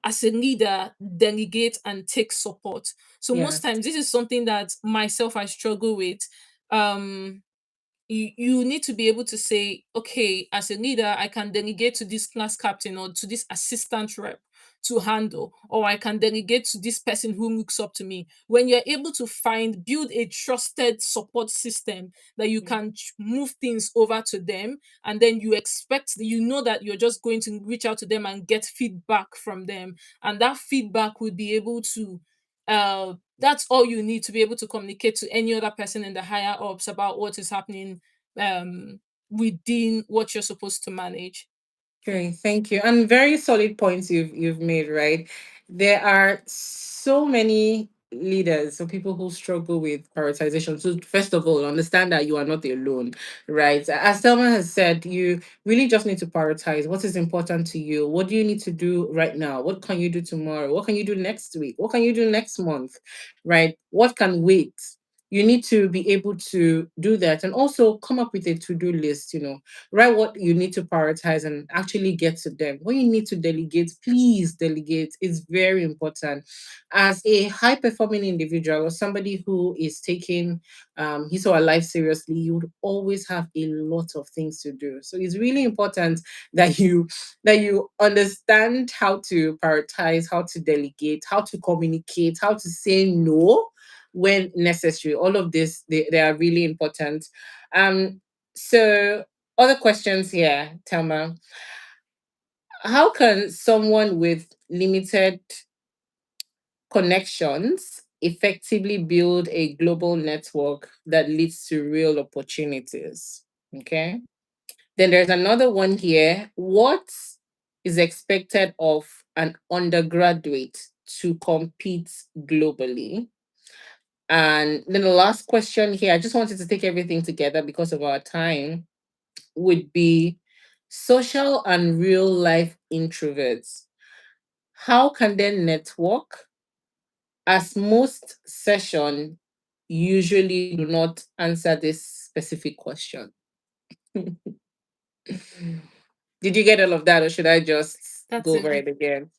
as a leader, delegate and take support. So most Yes. times this is something that myself I struggle with. um you need to be able to say, okay, as a leader, I can delegate to this class captain or to this assistant rep to handle, or I can delegate to this person who looks up to me. When you're able to build a trusted support system that you Mhm. can move things over to them, and then you know that you're just going to reach out to them and get feedback from them, and that feedback will be able to that's all you need to be able to communicate to any other person in the higher ups about what is happening within what you're supposed to manage. Okay, thank you. And very solid points you've made, right? There are so many leaders, so people who struggle with prioritization. So first of all, understand that you are not alone, right? As Thelma has said, you really just need to prioritize what is important to you. What do you need to do right now? What can you do tomorrow? What can you do next week? What can you do next month? Right? What can wait? You need to be able to do that and also come up with a to-do list, write what you need to prioritize and actually get to them. When you need to delegate, please delegate. It's very important. As a high performing individual or somebody who is taking his or her life seriously, you would always have a lot of things to do. So it's really important that you understand how to prioritize, how to delegate, how to communicate, how to say no when necessary. All of this, they are really important. So other questions here, Thelma. How can someone with limited connections effectively build a global network that leads to real opportunities? Okay. Then there's another one here. What is expected of an undergraduate to compete globally? And then the last question here, I just wanted to take everything together because of our time, would be social and real life introverts. How can they network, as most session usually do not answer this specific question? Did you get all of that, or should I just That's go over it. it again?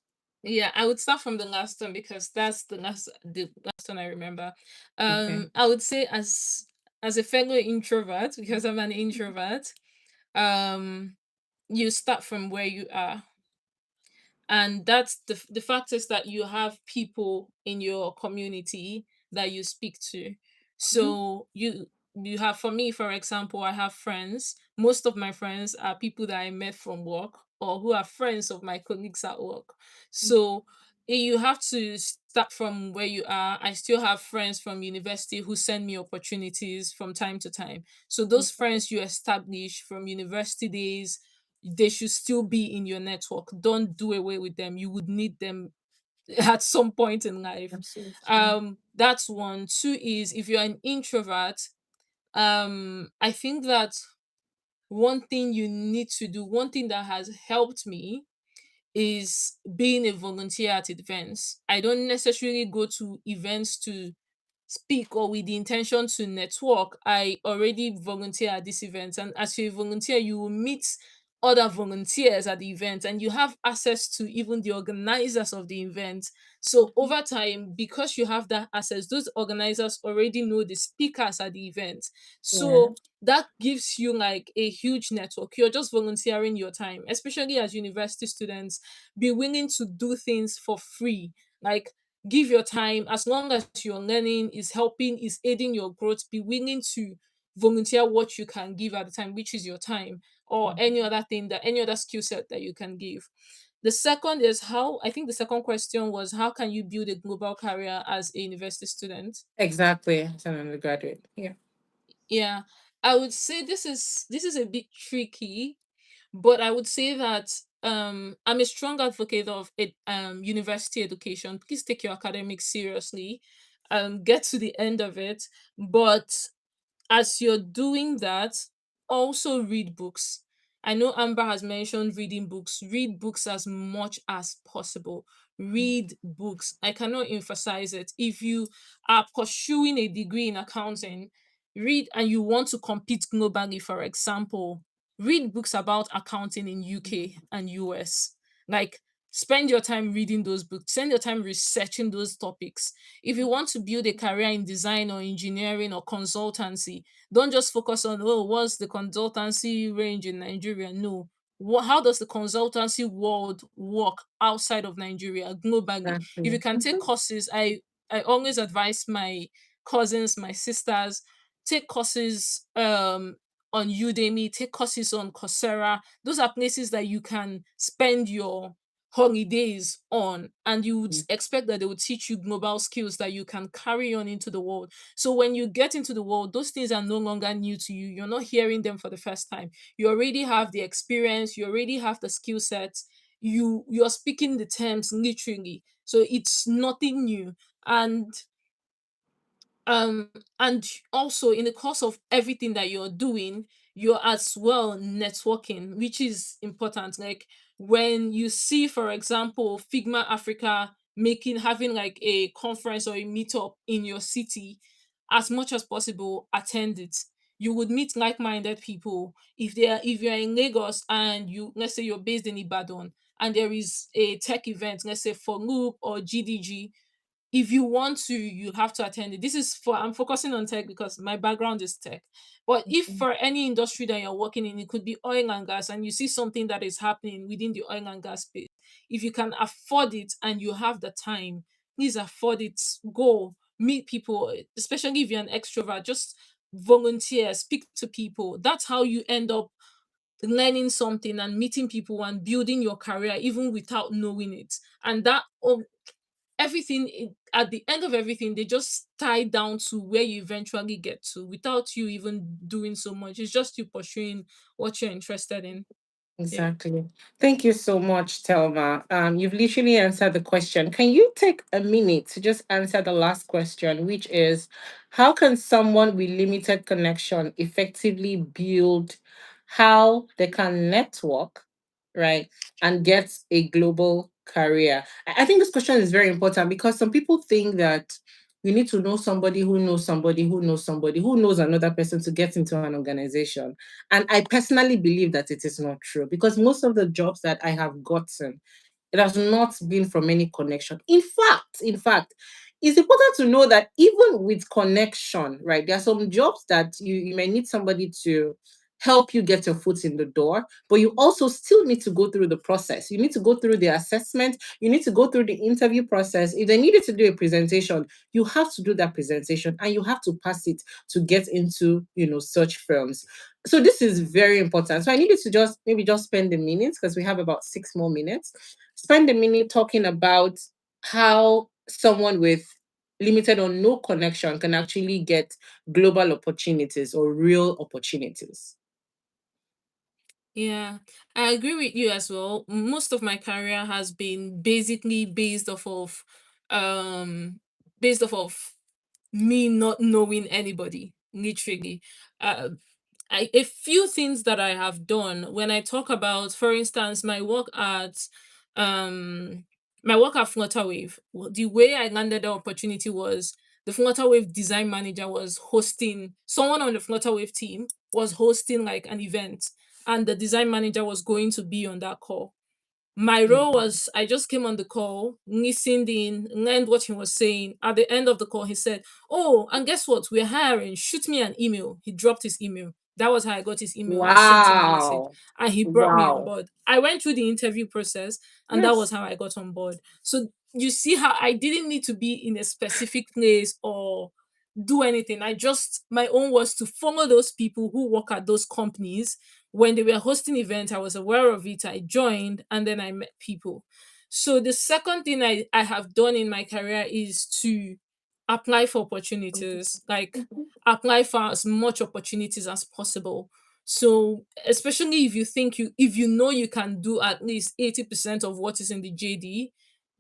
Yeah, I would start from the last one because that's the last one I remember. Okay. I would say, as a fellow introvert, because I'm an introvert, um you start from where you are, and that's the fact is that you have people in your community that you speak to. Mhm. So you have, for me, for example, I have friends. Most of my friends are people that I met from work or who are friends of my colleagues at work. So you have to start from where you are. I still have friends from university who send me opportunities from time to time. So those friends you establish from university days, they should still be in your network. Don't do away with them. You would need them at some point in life. Absolutely. That's one. Two is, if you're an introvert, I think that one thing you need to do, one thing that has helped me is being a volunteer at events. I don't necessarily go to events to speak or with the intention to network. I already volunteer at this event. And as you volunteer, you will meet other volunteers at the event and you have access to even the organizers of the event. So over time, because you have that access, those organizers already know the speakers at the event. Yeah. So that gives you like a huge network. You're just volunteering your time, especially as university students. Be willing to do things for free. Like, give your time as long as you're learning, is helping, is aiding your growth. Be willing to volunteer what you can give at the time, which is your time, or any other thing, that any other skill set that you can give. The second is how, I think the second question was, how can you build a global career as a university student? Exactly. As an undergraduate. Yeah. Yeah, I would say this is a bit tricky, but I would say that I'm a strong advocate of it, university education. Please take your academics seriously, get to the end of it, but as you're doing that, also read books. I know Amber has mentioned reading books. Read books as much as possible. Read books. I cannot emphasize it. If you are pursuing a degree in accounting, read, and you want to compete globally, for example, read books about accounting in UK and US. Like, spend your time reading those books, spend your time researching those topics. If you want to build a career in design or engineering or consultancy, don't just focus on, oh, what's the consultancy range in Nigeria. No. How does the consultancy world work outside of Nigeria globally? If you Exactly. can take Mhm. courses, I always advise my cousins, my sisters, take courses on Udemy, take courses on Coursera. Those are places that you can spend your holidays on, and you would expect that they would teach you global skills that you can carry on into the world. So when you get into the world, those things are no longer new to you. You're not hearing them for the first time. You already have the experience, you already have the skill sets. You're speaking the terms literally. So it's nothing new. Um and also, in the course of everything that you're doing, you're as well networking, which is important. Like, when you see, for example, Figma Africa making having like a conference or a meetup in your city, as much as possible attend it. You would meet like-minded people. If you're in Lagos and you, let's say you're based in Ibadan, and there is a tech event, let's say for Loop or GDG, if you want to, you have to attend it. This is for, I'm focusing on tech because my background is tech. But if for any industry that you're working in, it could be oil and gas, and you see something that is happening within the oil and gas space, if you can afford it and you have the time, please afford it. Go meet people, especially if you're an extrovert. Just volunteer, speak to people. That's how you end up learning something and meeting people and building your career even without knowing it. And that, everything at the end of everything, they just tie down to where you eventually get to without you even doing so much. It's just you pursuing what you're interested in. Yeah. Exactly. Thank you so much, Thelma. You've literally answered the question. Can you take a minute to just answer the last question, which is, how can someone with limited connection effectively build how they can network, right, and get a global career? I think this question is very important because some people think that you need to know somebody who knows somebody who knows somebody who knows another person to get into an organization. And I personally believe that it is not true because most of the jobs that I have gotten, it has not been from any connection. In fact, it's important to know that even with connection, right, there are some jobs that you may need somebody to help you get your foot in the door, but you also still need to go through the process. You need to go through the assessment, you need to go through the interview process. If they needed to do a presentation, you have to do that presentation and you have to pass it to get into, such firms. So this is very important. So I needed to just maybe just spend a minute because we have about 6 more minutes. Spend a minute talking about how someone with limited or no connection can actually get global opportunities or real opportunities. Yeah, I agree with you as well. Most of my career has been basically um based off of me not knowing anybody, literally. Uh, a few things that I have done when I talk about, for instance, my work at um my work at Flutterwave. The way I landed the opportunity was the Flutterwave design manager was hosting, someone on the Flutterwave team was hosting like an event, and the design manager was going to be on that call. My role was I just came on the call, listened in, learned what he was saying. At the end of the call, he said, "Oh, and guess what? We're hiring. Shoot me an email." He dropped his email. That was how I got his email. I sent him a message Wow. and he brought me on Wow. board. I went through the interview process and that was Yes. how I got on board. So you see how I didn't need to be in a specific place or do anything. I just, my own was to follow those people who work at those companies. When they were hosting events, I was aware of it. I joined and then I met people. So the second thing I have done in my career is to apply for opportunities, like apply for as much opportunities as possible. So especially if you think if you know you can do at least 80% of what is in the JD,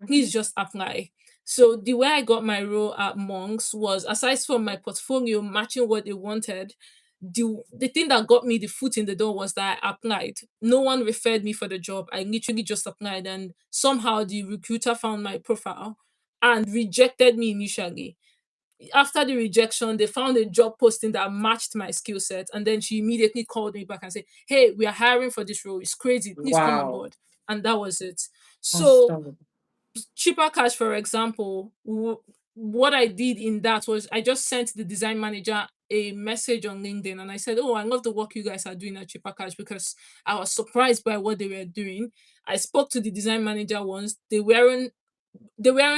please Mhm. just apply. So the way I got my role at Monks was aside from my portfolio matching what they wanted, the thing that got me the foot in the door was that I applied. No one referred me for the job. I literally just applied and somehow the recruiter found my profile and rejected me initially. After the rejection, they found a job posting that matched my skill set. And then she immediately called me back and said, "Hey, we are hiring for this role. It's crazy. Please come on Wow. board." And that was it. So Awesome. Chipper Cash, for example, what I did in that was I just sent the design manager a message on LinkedIn and I said, "Oh, I love the work you guys are doing at Chipper Cash," because I was surprised by what they were doing. I spoke to the design manager once. They weren't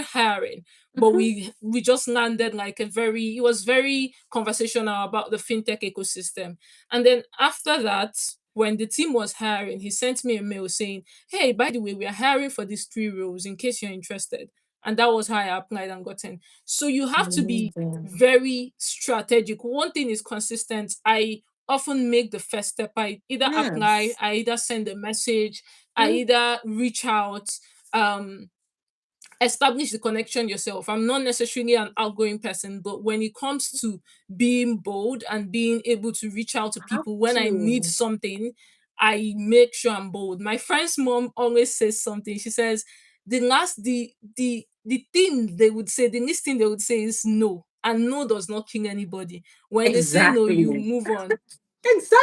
hiring, but Mhm. we just landed like a very, it was very conversational about the fintech ecosystem. And then after that, when the team was hiring, he sent me a mail saying, "Hey, by the way, we are hiring for these three roles in case you're interested." And that was how I applied and got in. So you have to be Amazing. very strategic. One thing is consistent. I often make the first step. I either apply, Yes. I either send a message, I Mm. either reach out, um establish the connection yourself. I'm not necessarily an outgoing person, but when it comes to being bold and being able to reach out to Have people when I need to. something, I make sure I'm bold. My friend's mom always says something. She says the thing they would say, the least thing they would say is no. And no does not kill anybody. When they say no, you Exactly. move on.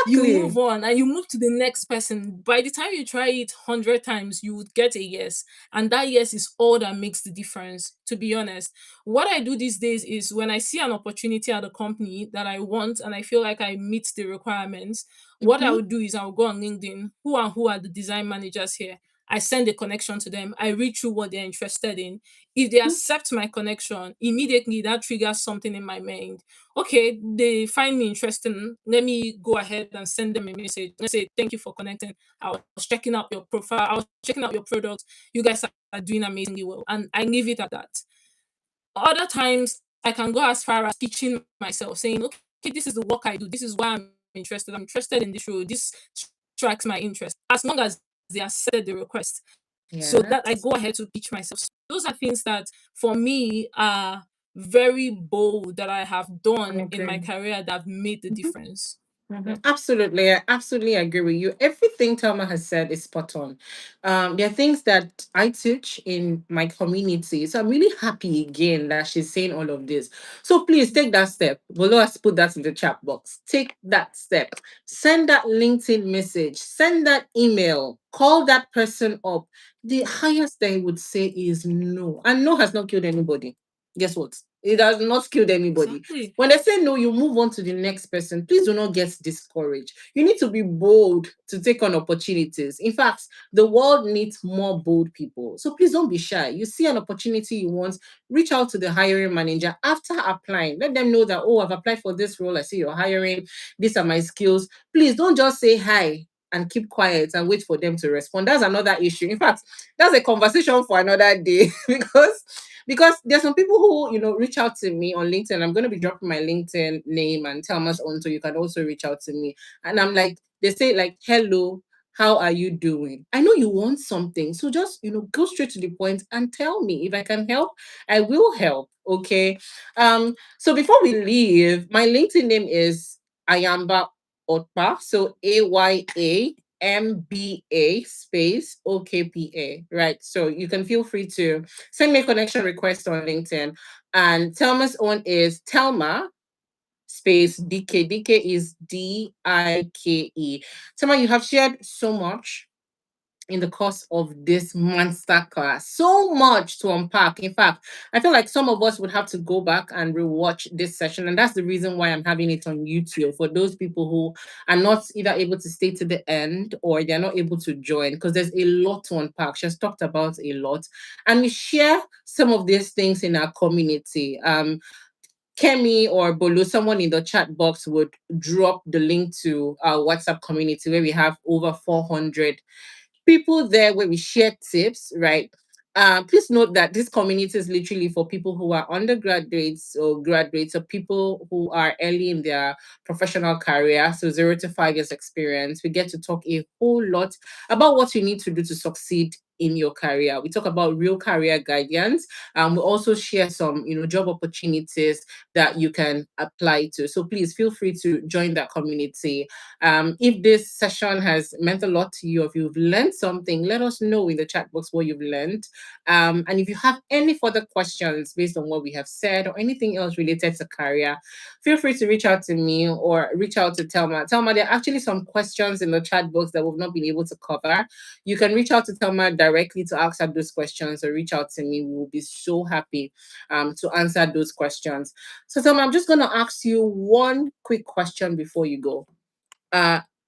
You move Exactly. on and you move to the next person. By the time you try it 100 times, you would get a yes. And that yes is all that makes the difference, to be honest. What I do these days is when I see an opportunity at a company that I want and I feel like I meet the requirements, what I Mhm. would do is I'll go on LinkedIn. Who are the design managers here? I send a connection to them. I read through what they're interested in. If they accept my connection, immediately that triggers something in my mind. Okay, they find me interesting. Let me go ahead and send them a message. Let's say, "Thank you for connecting. I was checking out your profile. I was checking out your product. You guys are doing amazingly well." And I leave it at that. Other times, I can go as far as pitching myself, saying, "Okay, this is the work I do. This is why I'm interested. I'm interested in this role. This strikes my interest." As long as they accepted the request. So that I Yes. go ahead to pitch myself. So those are things that for me are very bold that I have I done in my agree. career that have made the difference. Yeah. Absolutely, I absolutely agree with you. Everything Thelma has said is spot on. There are things that I teach in my community, so I'm really happy again that she's saying all of this. So please take that step. Bolo has put that in the chat box. Take that step. Send that LinkedIn message. Send that email. Call that person up. The highest they would say is no, and no has not killed anybody. Guess what? It has not killed anybody. Exactly. When they say no, you move on to the next person. Please do not get discouraged. You need to be bold to take on opportunities. In fact, the world needs more bold people. So please don't be shy. You see an opportunity you want, reach out to the hiring manager after applying. Let them know that, oh, I've applied for this role. I see you're hiring. These are my skills. Please don't just say hi and keep quiet and wait for them to respond. That's another issue. In fact, that's a conversation for another day because there's some people who reach out to me on LinkedIn. I'm going to be dropping my LinkedIn name and Thelma's own, so you can also reach out to me. And I'm like, they say like, "Hello, how are you doing? I know you want something, so just go straight to the point and tell me. If I can help, I will help." Okay. So before we leave, my LinkedIn name is Ayamba Otpa, so MBA space OKPA, right? So you can feel free to send me a connection request on LinkedIn. And Thelma's own is Thelma space DK. DK is DIKE. Thelma, you have shared so much in the course of this monster class. So much to unpack. In fact, I feel like some of us would have to go back and rewatch this session. And that's the reason why I'm having it on YouTube for those people who are not either able to stay to the end or they're not able to join, because there's a lot to unpack. She's talked about a lot. And we share some of these things in our community. Kemi or Bolu, someone in the chat box would drop the link to our WhatsApp community where we have over 400 people there where we share tips, right? Please note that this community is literally for people who are undergraduates or graduates or people who are early in their professional career, so 0 to 5 years experience. We get to talk a whole lot about what you need to do to succeed in your career. We talk about real career guidance. We also share some, job opportunities that you can apply to. So please feel free to join that community. If this session has meant a lot to you, if you've learned something, let us know in the chat box what you've learned. And if you have any further questions based on what we have said or anything else related to career, feel free to reach out to me or reach out to Thelma. Thelma, there are actually some questions in the chat box that we've not been able to cover. You can reach out to Thelma directly to ask her those questions or reach out to me. We will be so happy to answer those questions. So, Thelma, I'm just going to ask you one quick question before you go.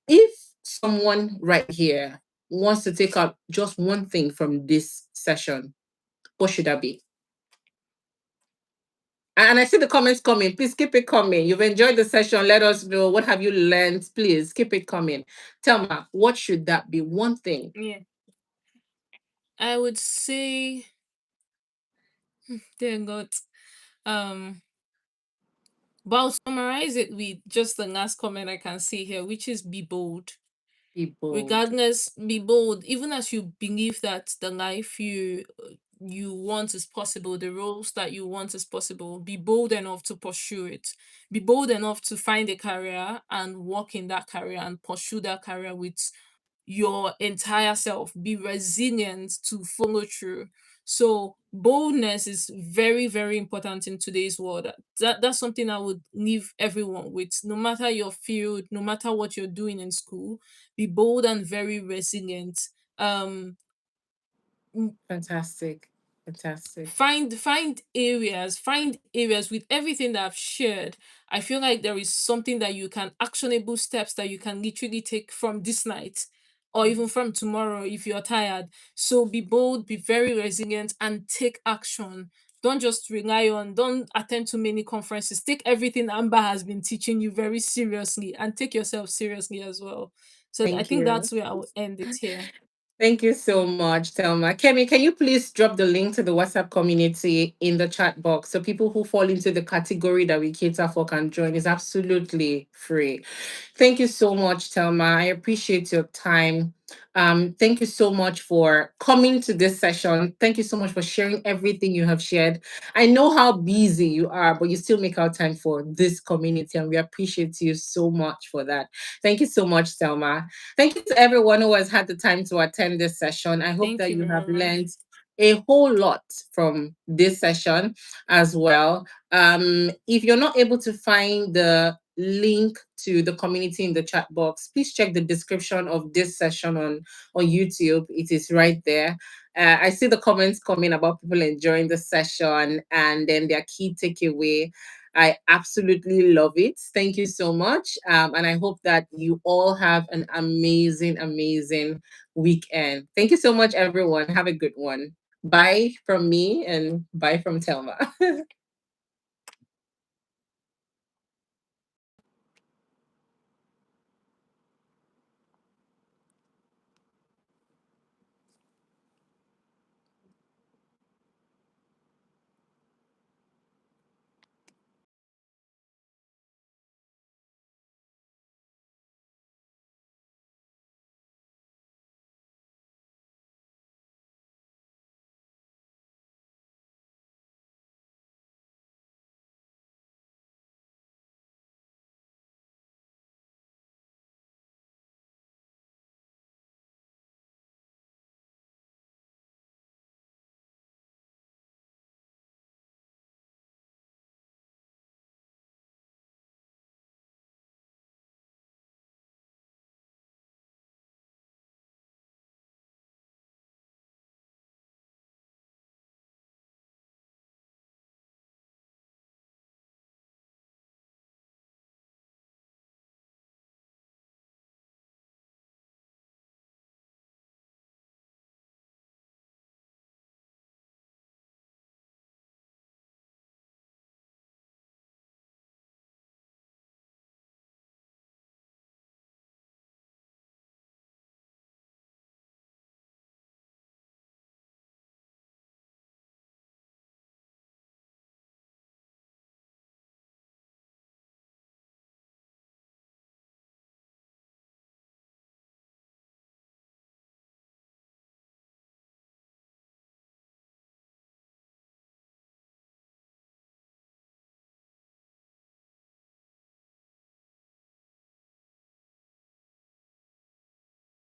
If someone right here wants to take out just one thing from this session, what should that be? And I see the comments coming. Please keep it coming. You've enjoyed the session. Let us know. What have you learned? Please keep it coming. Thelma, what should that be? One thing. Yeah. I would say, dear God, um, but I'll summarize it with just the last comment I can see here, which is be bold. Be bold. Regardless, be bold. Even as you believe that the life you want is possible, the roles that you want is possible, be bold enough to pursue it. Be bold enough to find a career and work in that career and pursue that career with your entire self. Be resilient to follow through. So boldness is very, very important in today's world. That's something I would leave everyone with. No matter your field, no matter what you're doing in school, be bold and very resilient. Um, Fantastic. Fantastic. find areas with everything that I've shared. I feel like there is something that you can actionable steps that you can literally take from this night or even from tomorrow if you're tired. So be bold, be very resilient, and take action. Don't attend too many conferences. Take everything Amber has been teaching you very seriously and take yourself seriously as well. So I Thank think you. that's where I'll end it here. Thank you so much, Thelma. Kemi, can you please drop the link to the WhatsApp community in the chat box so people who fall into the category that we cater for can join? It's absolutely free. Thank you so much, Thelma. I appreciate your time. Thank you so much for coming to this session. Thank you so much for sharing everything you have shared. I know how busy you are, but you still make out time for this community, and we appreciate you so much for that. Thank you so much, Thelma. Thank you to everyone who has had the time to attend this session. I hope Thank that you you have very much. learned a whole lot from this session as well. If you're not able to find the link to the community in the chat box, please check the description of this session on YouTube. It is right there. I see the comments coming about people enjoying the session and then their key takeaway. I absolutely love it. Thank you so much. And I hope that you all have an amazing, amazing weekend. Thank you so much, everyone. Have a good one. Bye from me and bye from Thelma.